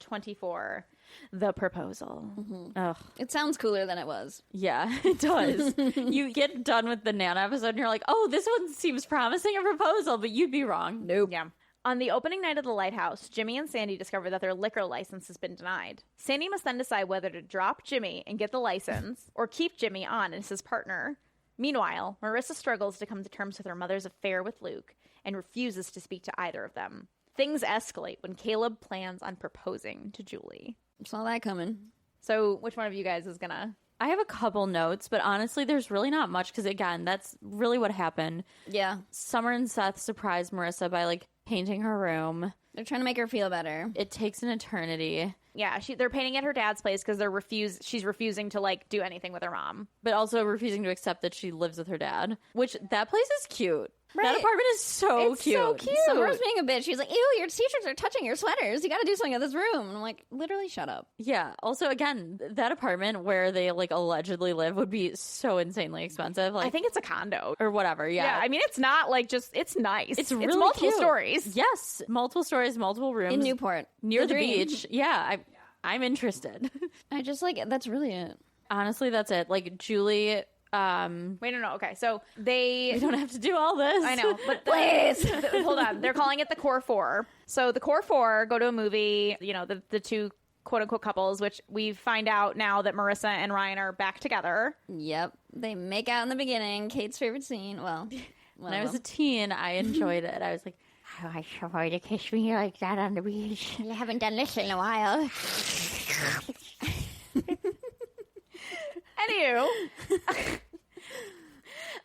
24, The Proposal. Ugh. It sounds cooler than it was. Yeah, it does. You get done with the Nana episode and you're like, oh, this one seems promising, a proposal, but you'd be wrong. Nope. Yeah. On the opening night of the lighthouse, Jimmy and Sandy discover that their liquor license has been denied. Sandy must then decide whether to drop Jimmy and get the license or keep Jimmy on as his partner. Meanwhile, Marissa struggles to come to terms with her mother's affair with Luke and refuses to speak to either of them. Things escalate when Caleb plans on proposing to Julie. Saw that coming. So, which one of you guys is gonna? I have a couple notes, but honestly, there's really not much because, again, that's really what happened. Yeah. Summer and Seth surprised Marissa by, like, painting her room. They're trying to make her feel better. It takes an eternity, Yeah, they're painting at her dad's place because she's refusing to like do anything with her mom. but also refusing to accept that she lives with her dad, which that place is cute. That Right. apartment is so It's cute. so cute. Summer was being a bitch. She's like, ew, your t-shirts are touching your sweaters. You got to do something with this room. And I'm like, literally, shut up. Yeah. Also, again, that apartment where they like allegedly live would be so insanely expensive. Like, I think it's a condo. or whatever. Yeah, I mean, it's not like just, it's nice. It's really multiple cute. stories. Yes, multiple stories, multiple rooms In Newport. near the dream. beach. Yeah, I'm interested. I just like, that's really it. Honestly, that's it. Like Julie. Wait, no. Okay, so they. We don't have to do all this. I know, but Please. hold on. They're calling it the Core Four. So the Core Four go to a movie. You know, the two quote unquote couples, which we find out now that Marissa and Ryan are back together. Yep. They make out in the beginning. Kate's favorite scene. Well, When I was a teen, I enjoyed it. I was like, Oh, I should want to kiss me like that on the beach. I haven't done this in a while. Anywho,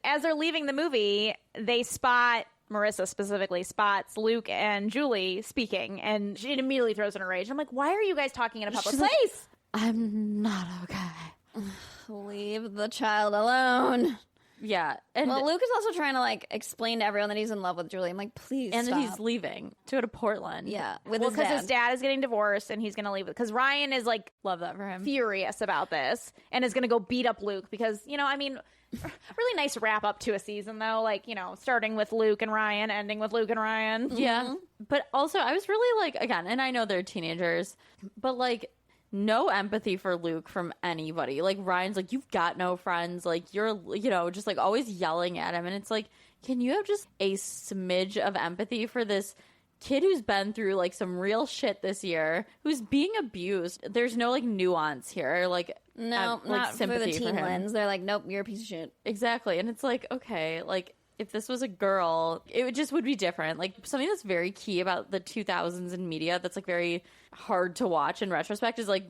as they're leaving the movie, they spot. Marissa specifically spots Luke and Julie speaking, and she immediately throws in a rage. I'm like, why are you guys talking in a public She's like, place? I'm not okay. Leave the child alone. Yeah, and Well, Luke is also trying to like explain to everyone that he's in love with Julie. I'm like, please and stop. that he's leaving to go to Portland. Yeah, with Well, his because dad. his dad is getting divorced and he's going to leave it. Because Ryan is like Love that for him. furious about this and is going to go beat up Luke because, you know, I mean, really nice wrap up to a season though. Like, you know, starting with Luke and Ryan, ending with Luke and Ryan. Yeah. But also, I was really like, again, and I know they're teenagers, but like, no empathy for Luke from anybody. Like, Ryan's like, you've got no friends. Like, you're, you know, just like always yelling at him. And it's like, can you have just a smidge of empathy for this kid who's been through like some real shit this year, who's being abused? There's no like nuance here. Like, No, like, not for the sympathy teen him. lens. They're like, nope, you're a piece of shit. Exactly. And it's like, okay, like if this was a girl, would be different. Like something that's very key about the 2000s in media that's like very hard to watch in retrospect is like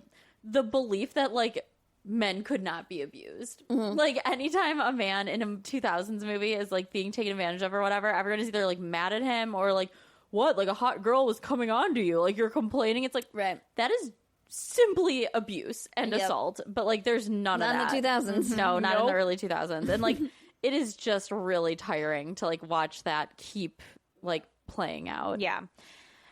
the belief that like men could not be abused. Like anytime a man in a 2000s movie is like being taken advantage of or whatever, everyone is either like mad at him or like, what? Like a hot girl was coming on to you. Like you're complaining. It's like, Right. that is simply abuse and Yep. assault. But like there's none Not of in that. the 2000s. No, not in the Nope. early 2000s. And like it is just really tiring to like watch that keep like playing out. Yeah.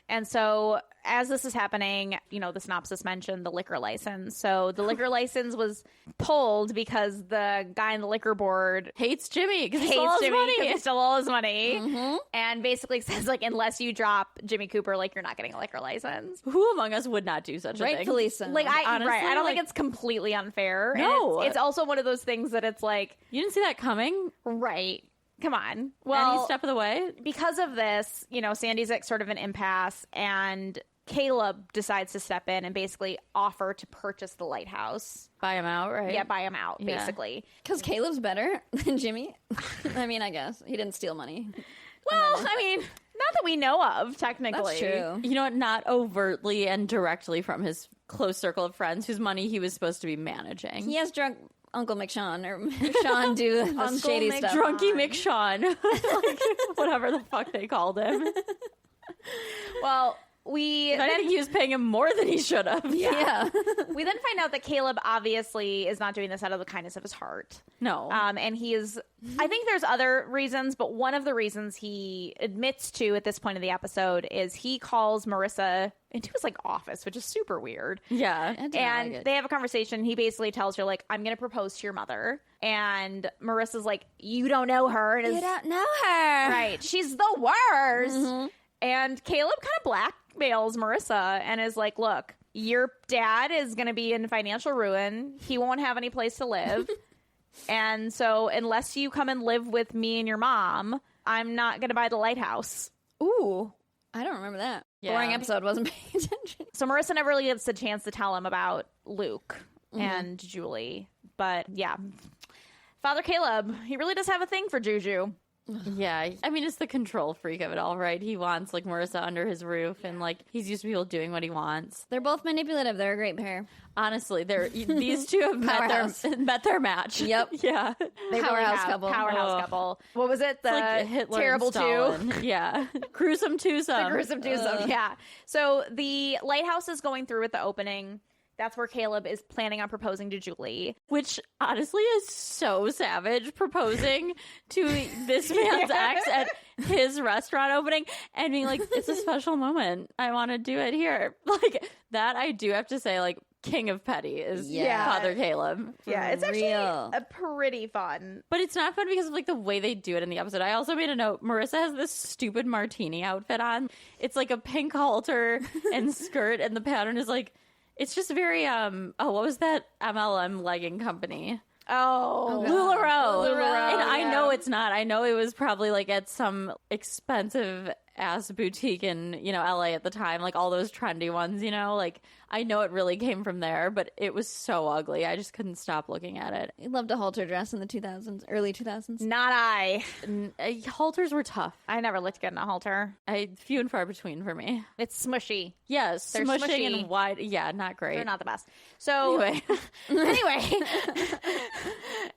And so as this is happening, the synopsis mentioned the liquor license. So the liquor license was pulled because the guy on the liquor board Hates Jimmy because he hates stole his Jimmy because money. he stole all his money. And basically says, like, unless you drop Jimmy Cooper, like, you're not getting a liquor license. Who among us would not do such a thing? Rightfully so. Like, Honestly, I don't think like- it's completely unfair. And No. it's also one of those things that it's like, You didn't see that coming? right, come on. Well, Well, step of the way? because of this, Sandy's at sort of an impasse, and Caleb decides to step in and basically offer to purchase the lighthouse. Buy him out, right? Yeah, buy him out, Yeah. basically. Because Caleb's better than Jimmy. I mean, I guess. He didn't steal money. Well, I mean, not that we know of, technically. That's true. You know what? Not overtly and directly from his close circle of friends whose money he was supposed to be managing. He has drunk Uncle McShawn, or Sean do the shady stuff. Drunky McShawn. Like, whatever the fuck they called him. Well, I think he was paying him more than he should have. Yeah. we then find out that Caleb obviously is not doing this out of the kindness of his heart. No. And he is, I think there's other reasons, but one of the reasons he admits to at this point of the episode is he calls Marissa into his, like, office, which is super weird. yeah. And they have a conversation. He basically tells her, like, I'm going to propose to your mother. And Marissa's like, you don't know her. And You don't know her. right. She's the worst. And Caleb kind of blackmails Marissa and is like, look, your dad is going to be in financial ruin. He won't have any place to live. And so unless you come and live with me and your mom, I'm not going to buy the lighthouse. Ooh. I don't remember that. Yeah. Boring episode, wasn't paying attention. So Marissa never really gets a chance to tell him about Luke and Julie. But yeah, Father Caleb, he really does have a thing for Juju. Yeah. I mean, it's the control freak of it all, right? He wants, like, Marissa under his roof, and, like, he's used to people doing what he wants. They're both manipulative. They're a great pair. Honestly, these two have Powerhouse. met their match. Yep. Yeah. They really Powerhouse have. couple. Powerhouse Oh. couple. What was it? The Like Hitler terrible and two. Stalin. Yeah. Gruesome twosome. The gruesome twosome. Yeah. So the lighthouse is going through with the opening. That's where Caleb is planning on proposing to Julie. Which honestly is so savage, proposing to this man's ex at his restaurant opening and being like, it's a special moment. I want to do it here. Like, that I do have to say, like, king of petty is Yeah. Father Caleb. Yeah, it's actually real. a pretty fun. But it's not fun because of, like, the way they do it in the episode. I also made a note. Marissa has this stupid martini outfit on. It's like a pink halter and skirt, and the pattern is like, it's just very, what was that MLM legging company? Oh, LuLaRoe. LuLaRoe, And I yeah. know it's not. I know it was probably like at some expensive ass boutique in, LA at the time, like all those trendy ones, like I know it really came from there, but it was so ugly. I just couldn't stop looking at it. I loved a halter dress in the 2000s, early 2000s. Not I. Halters were tough. I never looked good in a halter. Few and far between for me. It's smushy. Yeah, They're smushing smushy. and wide. Yeah, not great. They're not the best. So Anyway. anyway,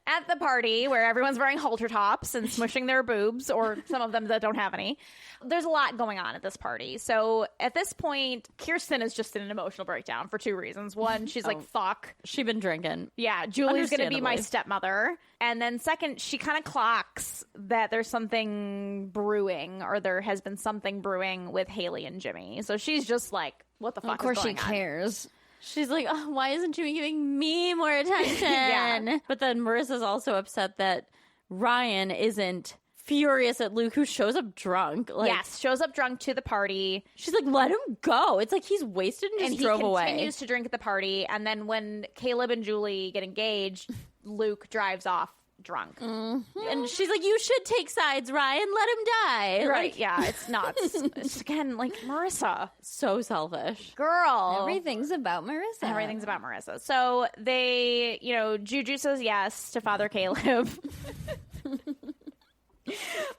at the party where everyone's wearing halter tops and smushing their boobs, or some of them that don't have any, there's a lot going on at this party. So at this point, Kirsten is just in an emotional breakdown for two reasons. One, she's like, fuck. She been drinking. Yeah, Julie's going to be my Understandably. stepmother. And then second, she kind of clocks that there's something brewing, or there has been something brewing with Haley and Jimmy. So she's just like, what the fuck Of course is she going on? cares. She's like, oh, why isn't Jimmy giving me more attention? Yeah. But then Marissa's also upset that Ryan isn't furious at Luke, who shows up drunk. Like, Yes, shows up drunk to the party. she's like, let him go. It's like he's wasted and just And he drove away. continues to drink at the party. And then when Caleb and Julie get engaged, Luke drives off drunk. And she's like, you should take sides, Ryan. Let him die. Right. Like, Yeah, it's nuts. It's, again, like, Marissa. so selfish. Girl. Everything's about Marissa. Everything's about Marissa. So they, Juju says yes to Father Caleb.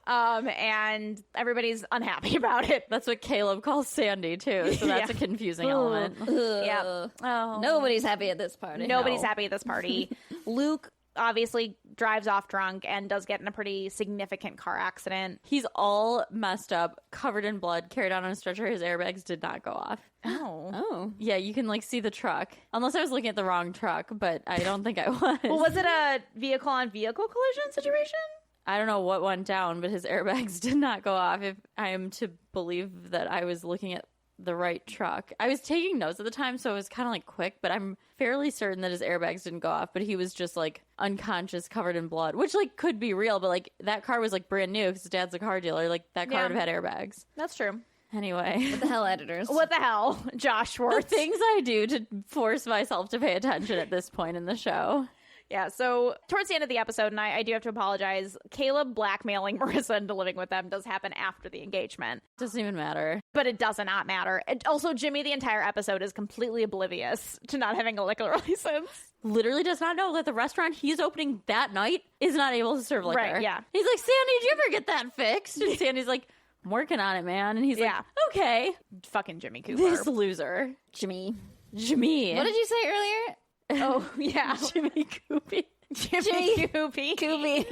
And everybody's unhappy about it. That's what Caleb calls Sandy, too. So that's Yeah. a confusing element. Yep. Oh. Nobody's happy at this party. Nobody's happy at this party. Luke obviously drives off drunk and does get in a pretty significant car accident. He's all messed up, covered in blood, carried out on a stretcher. His airbags did not go off. Oh. Oh. Yeah, you can see the truck. Unless I was looking at the wrong truck, but I don't think I was. Well, was it a vehicle on vehicle collision situation? I don't know what went down, but his airbags did not go off. If I am to believe that I was looking at the right truck. I was taking notes at the time, so it was kind of like quick, but I'm fairly certain that his airbags didn't go off, but he was just like unconscious, covered in blood, which like could be real, but like that car was like brand new because his dad's a car dealer. Like that car would have had airbags. That's true. Anyway. What the hell, editors? What the hell, Josh Schwartz? The things I do to force myself to pay attention at this point in the show. Yeah, so towards the end of the episode, and I do have to apologize, Caleb blackmailing Marissa into living with them does happen after the engagement. Doesn't even matter. But it does not matter. And also, Jimmy, the entire episode, is completely oblivious to not having a liquor license. Literally does not know that the restaurant he's opening that night is not able to serve liquor. Right, yeah. He's like, Sandy, did you ever get that fixed? And Sandy's like, I'm working on it, man. And he's like, okay. Fucking Jimmy Cooper. This loser. Jimmy. Jimmy. What did you say earlier? Oh, yeah. Jimmy Coopy. Jimmy Coopy. Coopy.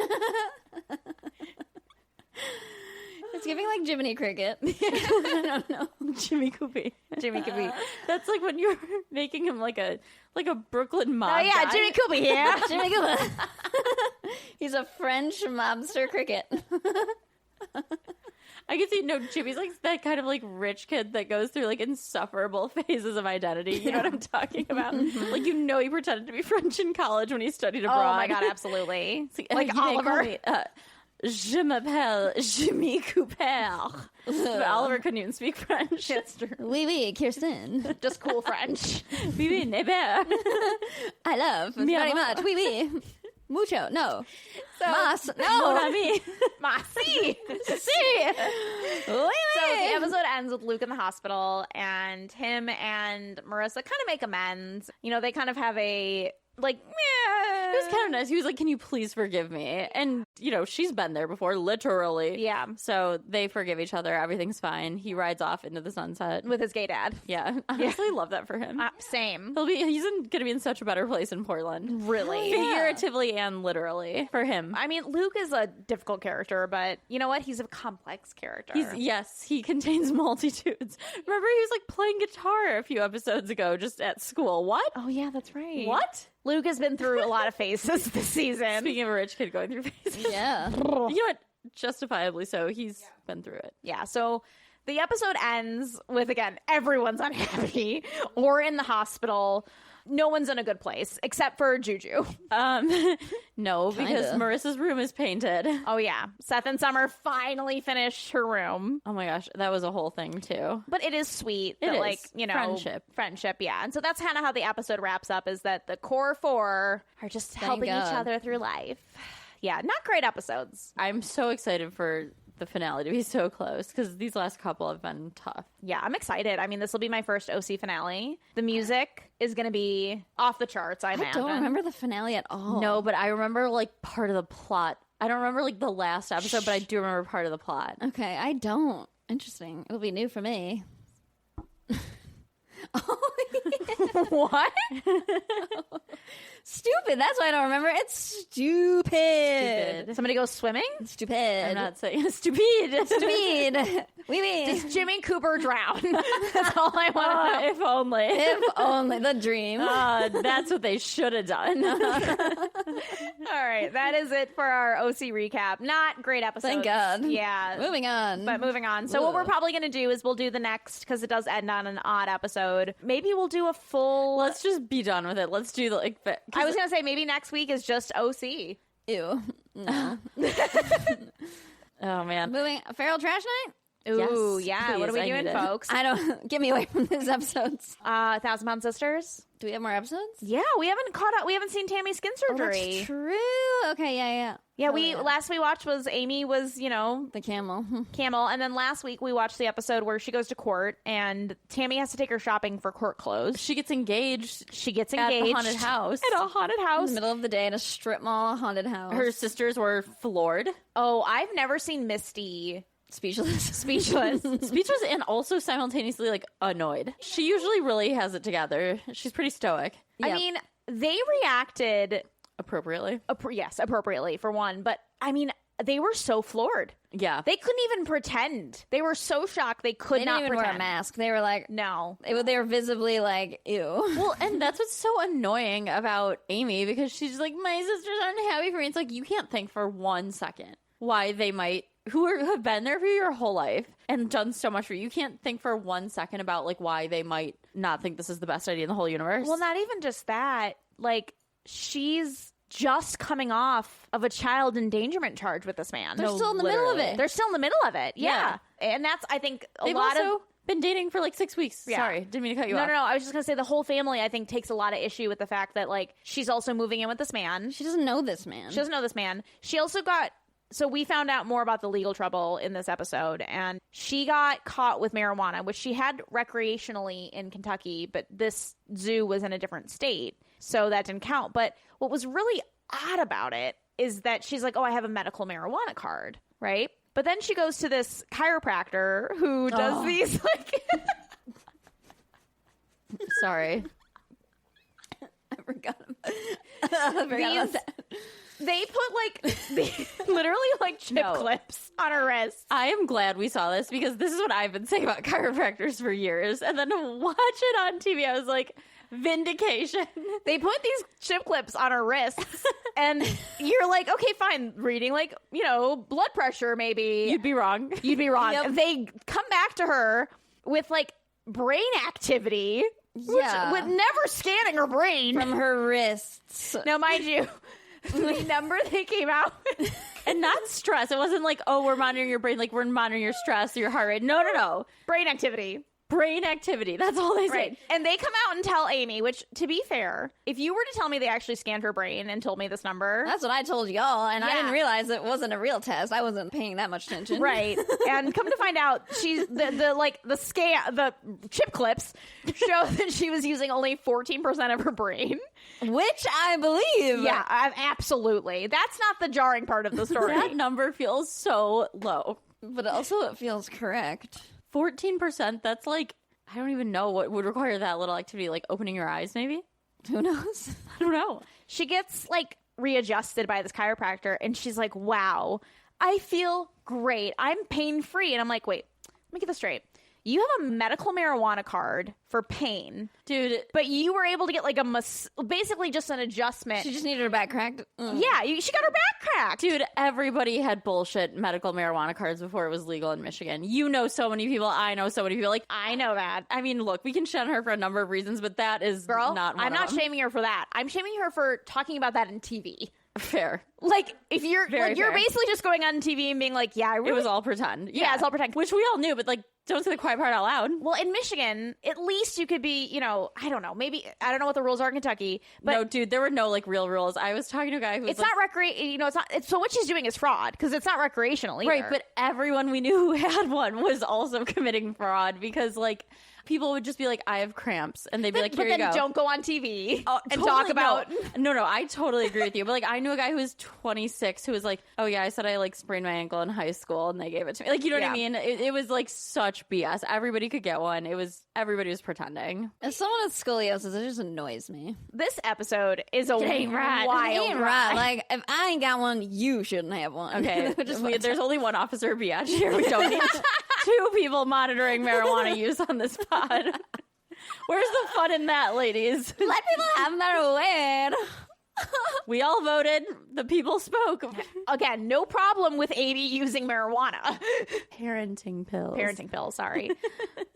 It's giving like Jiminy Cricket. I don't know. Jimmy Coopy. Jimmy Coopy. That's like when you're making him like a Brooklyn mob. Oh, yeah, guy. Jimmy Coopy here. Jimmy Cooper. He's a French mobster cricket. I can see, Jimmy's like that kind of like rich kid that goes through like insufferable phases of identity. You know what I'm talking about? Like, he pretended to be French in college when he studied abroad. Oh, my God, absolutely. Like Like Oliver. Je m'appelle Jimmy Cooper. But Oliver couldn't even speak French. That's true. Oui, oui, Kirsten. Just cool French. Oui, oui, neighbor. I love Mi very amor. much. Oui, oui. Mucho. No. So, Mas. Mon No. ami. Merci. Si. Oui, So the oui. episode ends with Luke in the hospital, and him and Marissa kind of make amends. You know, they kind of have a, like, It was kind of nice. He was like, can you please forgive me? And, she's been there before, literally. Yeah. So they forgive each other. Everything's fine. He rides off into the sunset. with his gay dad. Yeah. I honestly love that for him. Same. He's going to be in such a better place in Portland. Really? Figuratively and literally for him. I mean, Luke is a difficult character, but you know what? He's a complex character. Yes, he contains multitudes. Remember, he was like playing guitar a few episodes ago just at school. What? Oh, yeah, that's right. What? Luke has been through a lot of phases this season. Speaking of a rich kid going through phases. Yeah. You know what? Justifiably so. He's been through it. Yeah, so the episode ends with, again, everyone's unhappy or in the hospital. No one's in a good place except for Juju. No, because Kinda. Marissa's room is painted. Oh, yeah. Seth and Summer finally finished her room. Oh my gosh, that was a whole thing too. But it is sweet It that, is. like, friendship, yeah. And so that's kind of how the episode wraps up, is that the core four are just helping each God. other through life. Yeah, not great episodes. I'm so excited for the finale to be so close because these last couple have been tough. Yeah, I'm excited. I mean, this will be my first OC finale. The music is going to be off the charts, I I imagine. don't remember the finale at all. No, but I remember like part of the plot. I don't remember like the last episode, but I do remember part of the plot. Okay, I don't. Interesting. It'll be new for me. What? Stupid. That's why I don't remember. It's stupid. Somebody goes swimming? Stupid. I'm not saying stupid. Stupid. We mean. Does Jimmy Cooper drown? That's all I want to know. If only. If only the dream. That's what they should have done. All right, that is it for our OC recap. Not great episodes. Thank God. Yeah. Moving on. But moving on. So what we're probably going to do is we'll do the next, because it does end on an odd episode. Maybe we'll do a full... Let's just be done with it. Let's do like. I was going to say maybe next week is just OC. Ew. No. Oh man. Moving. Feral Trash Night? Ooh, Yes, yeah. What are please, we I doing, need it. folks? I don't. Get me away from these episodes. 1,000 Pound Sisters? Do we have more episodes? Yeah, we haven't caught up. We haven't seen Tammy's skin surgery. That's true. Okay, yeah. Yeah, Oh, last we watched was Amy was, the camel. Camel, and then last week we watched the episode where she goes to court and Tammy has to take her shopping for court clothes. She gets engaged. She gets At the engaged haunted house. At a haunted In house. the middle of the day in a strip mall haunted house. Her sisters were floored, Oh, I've never seen Misty speechless. speechless. speechless, and also simultaneously like annoyed. She usually really has it together. She's pretty stoic. I Yep. mean, they reacted Appropriately. yes, appropriately for one, but I mean, they were so floored. Yeah. They couldn't even pretend. They were so shocked they could They not didn't even pretend. wear a mask. They were like, No. they were visibly like, ew. Well, and that's what's so annoying about Amy, because she's like, my sisters aren't happy for me. It's like, you can't think for 1 second why they might, who have been there for you your whole life and done so much for you. You can't think for 1 second about like why they might not think this is the best idea in the whole universe. Well, not even just that. Like, she's just coming off of a child endangerment charge with this man. They're still in the middle of it. They're still in the middle of it. Yeah. And that's, I think, They've also been dating for like 6 weeks. Yeah. Sorry, didn't mean to cut you off. No. I was just going to say the whole family, I think, takes a lot of issue with the fact that, like, she's also moving in with this man. She doesn't know this man. She doesn't know this man. She also got... So we found out more about the legal trouble in this episode, and she got caught with marijuana, which she had recreationally in Kentucky, but this zoo was in a different state, so that didn't count. But what was really odd about it is that she's like, oh, I have a medical marijuana card, right? But then she goes to this chiropractor who does these, like... Sorry. I forgot about that. They put, like, literally, like, chip clips on her wrist. I am glad we saw this because this is what I've been saying about chiropractors for years. And then to watch it on TV, I was like, vindication. They put these chip clips on her wrists, and you're like, okay, fine. Reading, like, you know, blood pressure, maybe. You'd be wrong. You'd be wrong. Yep. They come back to her with, like, brain activity, Yeah. with never scanning her brain. From her wrists. Now, mind you, the number they came out with, And not stress. It wasn't like, oh, we're monitoring your brain, like we're monitoring your stress or your heart rate. No. brain activity. Brain activity. That's all they say. Right. And they come out and tell Amy, which, to be fair, if you were to tell me they actually scanned her brain and told me this number. That's what I told y'all, and I Yeah. didn't realize it wasn't a real test. I wasn't paying that much attention. Right. And come to find out, she's the chip clips show that she was using only 14% of her brain. Which I believe. Yeah, absolutely. That's not the jarring part of the story. That number feels so low. But also it feels correct. 14%, that's like, I don't even know what would require that little activity, like opening your eyes, maybe? Who knows? I don't know. She gets, like, readjusted by this chiropractor, and she's like, wow, I feel great. I'm pain-free. And I'm like, wait, let me get this straight. You have a medical marijuana card for pain, Dude, but you were able to get, like, basically just an adjustment. She just needed her back cracked. Yeah, she got her back cracked. Dude, everybody had bullshit medical marijuana cards before it was legal in Michigan. You know so many people. I know so many people. Like, I know that. I mean, look, we can shun her for a number of reasons, but that is Girl, not one I'm of not them. shaming her for that. I'm shaming her for talking about that in TV. Fair. Like, if you're Very like, you're fair. basically just going on TV and being like, yeah, I really... It was all pretend. Yeah, it's all pretend. Which we all knew, but like, don't say the quiet part out loud. Well, in Michigan, at least you could be, you know, I don't know, maybe, I don't know what the rules are in Kentucky, but No, dude, there were no like real rules. I was talking to a guy who was it's like, not you know, so what she's doing is fraud, because it's not recreational either. right, but everyone we knew who had one was also committing fraud because like people would just be like, I have cramps, and they'd be like, here but you then go. don't go on TV and Totally, talk about... no, I totally agree with you. But like, I knew a guy who was 26 who was like, oh yeah, I said I like sprained my ankle in high school, and they gave it to me. Like, you know what I Yeah. mean? It was like such BS. Everybody could get one. Everybody was pretending. As someone with scoliosis, it just annoys me. This episode is a ain't right. wild It ain't right. Like, if I ain't got one, you shouldn't have one. Okay, Just there's only one officer biatch here. We don't need two people monitoring marijuana use on this pod. Where's the fun in that, ladies? let people have their way. We all voted. The people spoke. Again, no problem with Amy using marijuana. Parenting pills. Parenting pills, sorry.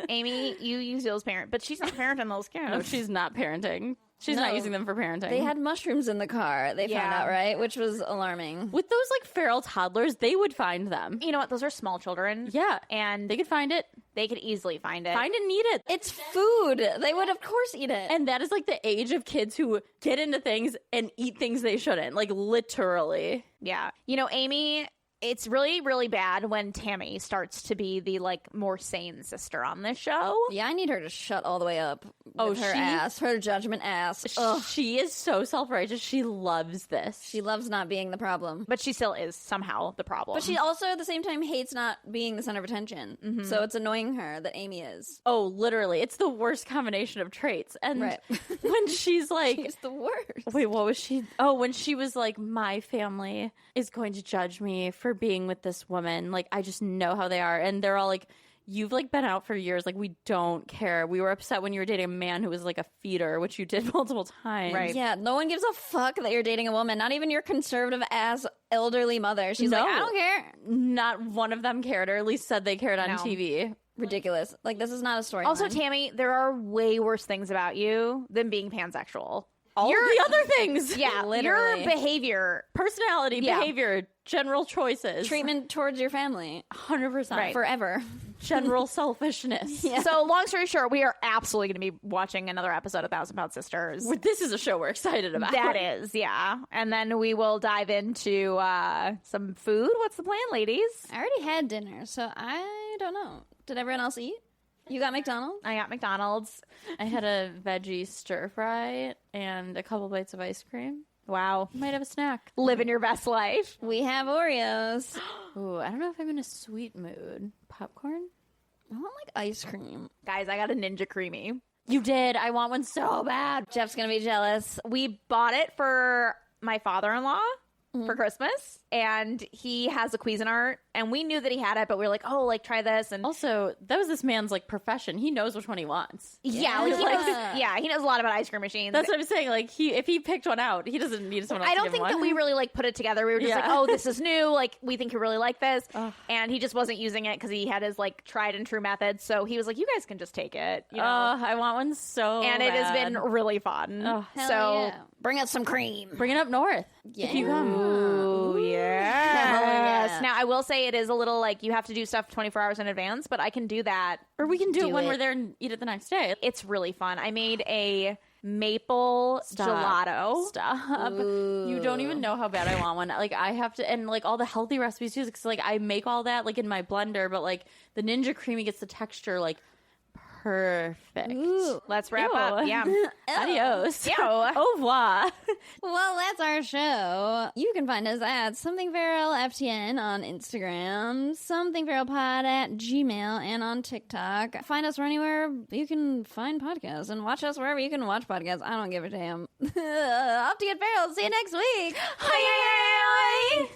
Amy, you use those but she's not parenting those kids. No, she's not parenting. She's not No. using them for parenting. They had mushrooms in the car, they found Yeah. out, right? Which was alarming. With those like feral toddlers, they would find them. You know what? Those are small children. Yeah. And They could find it. they could easily find it. Find and eat it. It's food. They would, of course, eat it. And that is like the age of kids who get into things and eat things they shouldn't. Like literally. Yeah. You know, Amy, it's really, really bad when Tammy starts to be the, like, more sane sister on this show. Yeah, I need her to shut all the way up with her she- ass, her judgment ass. Ugh. She is so self-righteous. She loves this. She loves not being the problem. But she still is somehow the problem. But she also, at the same time, hates not being the center of attention. Mm-hmm. So it's annoying her that Amy is. Oh, literally. It's the worst combination of traits. And Right. when she's like, She's the worst. wait, what was she? Oh, when she was like, my family is going to judge me for being with this woman. Like, I just know how they are. And they're all like, you've like been out for years. Like, we don't care. We were upset when you were dating a man who was like a feeder, which you did multiple times. Right. Yeah, no one gives a fuck that you're dating a woman. Not even your conservative ass elderly mother. She's like, I don't care. Not one of them cared, or at least said they cared on No. TV. Ridiculous. Like, this is not a story. Also, Tammy, there are way worse things about you than being pansexual. All the other things. Yeah, Literally. your behavior. Personality, Yeah. behavior, general choices. treatment towards your family 100%. forever. General selfishness. So, long story short, we are absolutely going to be watching another episode of 1,000-Pound Sisters. This is a show we're excited about. That is, yeah. And then we will dive into some food. What's the plan, ladies? I already had dinner, so I don't know. Did everyone else eat? You got McDonald's? I got McDonald's. I had a veggie stir fry and a couple bites of ice cream. Wow. Might have a snack. Living your best life. We have Oreos. Ooh, I don't know if I'm in a sweet mood. Popcorn? I want like ice cream. Guys, I got a Ninja Creamy. You did. I want one so bad. Jeff's gonna be jealous. We bought it for my father-in-law for Christmas, and he has a Cuisinart, and we knew that he had it, but we were like, oh, like, try this. And Also, that was this man's like profession. He knows which one he wants. yeah, like, he knows, yeah, he knows a lot about ice cream machines. That's what I'm saying. Like, if he picked one out, he doesn't need someone else I to don't give think him that one. we really like put it together. We were just Yeah. like, oh, this is new. Like, we think you really like this. And he just wasn't using it because he had his like tried and true methods. So he was like, you guys can just take it. You know? I want one so and it has bad. been really fun. Oh, Hell so yeah. Bring out some cream. Bring it up north. Yeah. If you come. Ooh, yes. yeah. Now I will say it is a little like you have to do stuff 24 hours in advance, but I can do that. Or we can do it when it. we're there and eat it the next day. It's really fun. I made a maple gelato. Stop. You don't even know how bad I want one. Like, I have to, and like all the healthy recipes too, because like I make all that like in my blender, but like the Ninja Creamy gets the texture like perfect. Ooh. Let's wrap Ew. up. Yeah. Adios. Ew. Au revoir. Well, that's our show. You can find us at Something Feral FTN on Instagram, Something Feral Pod at Gmail, and on TikTok. Find us anywhere you can find podcasts, and watch us wherever you can watch podcasts. I don't give a damn. Off to get feral. See you next week. Hi.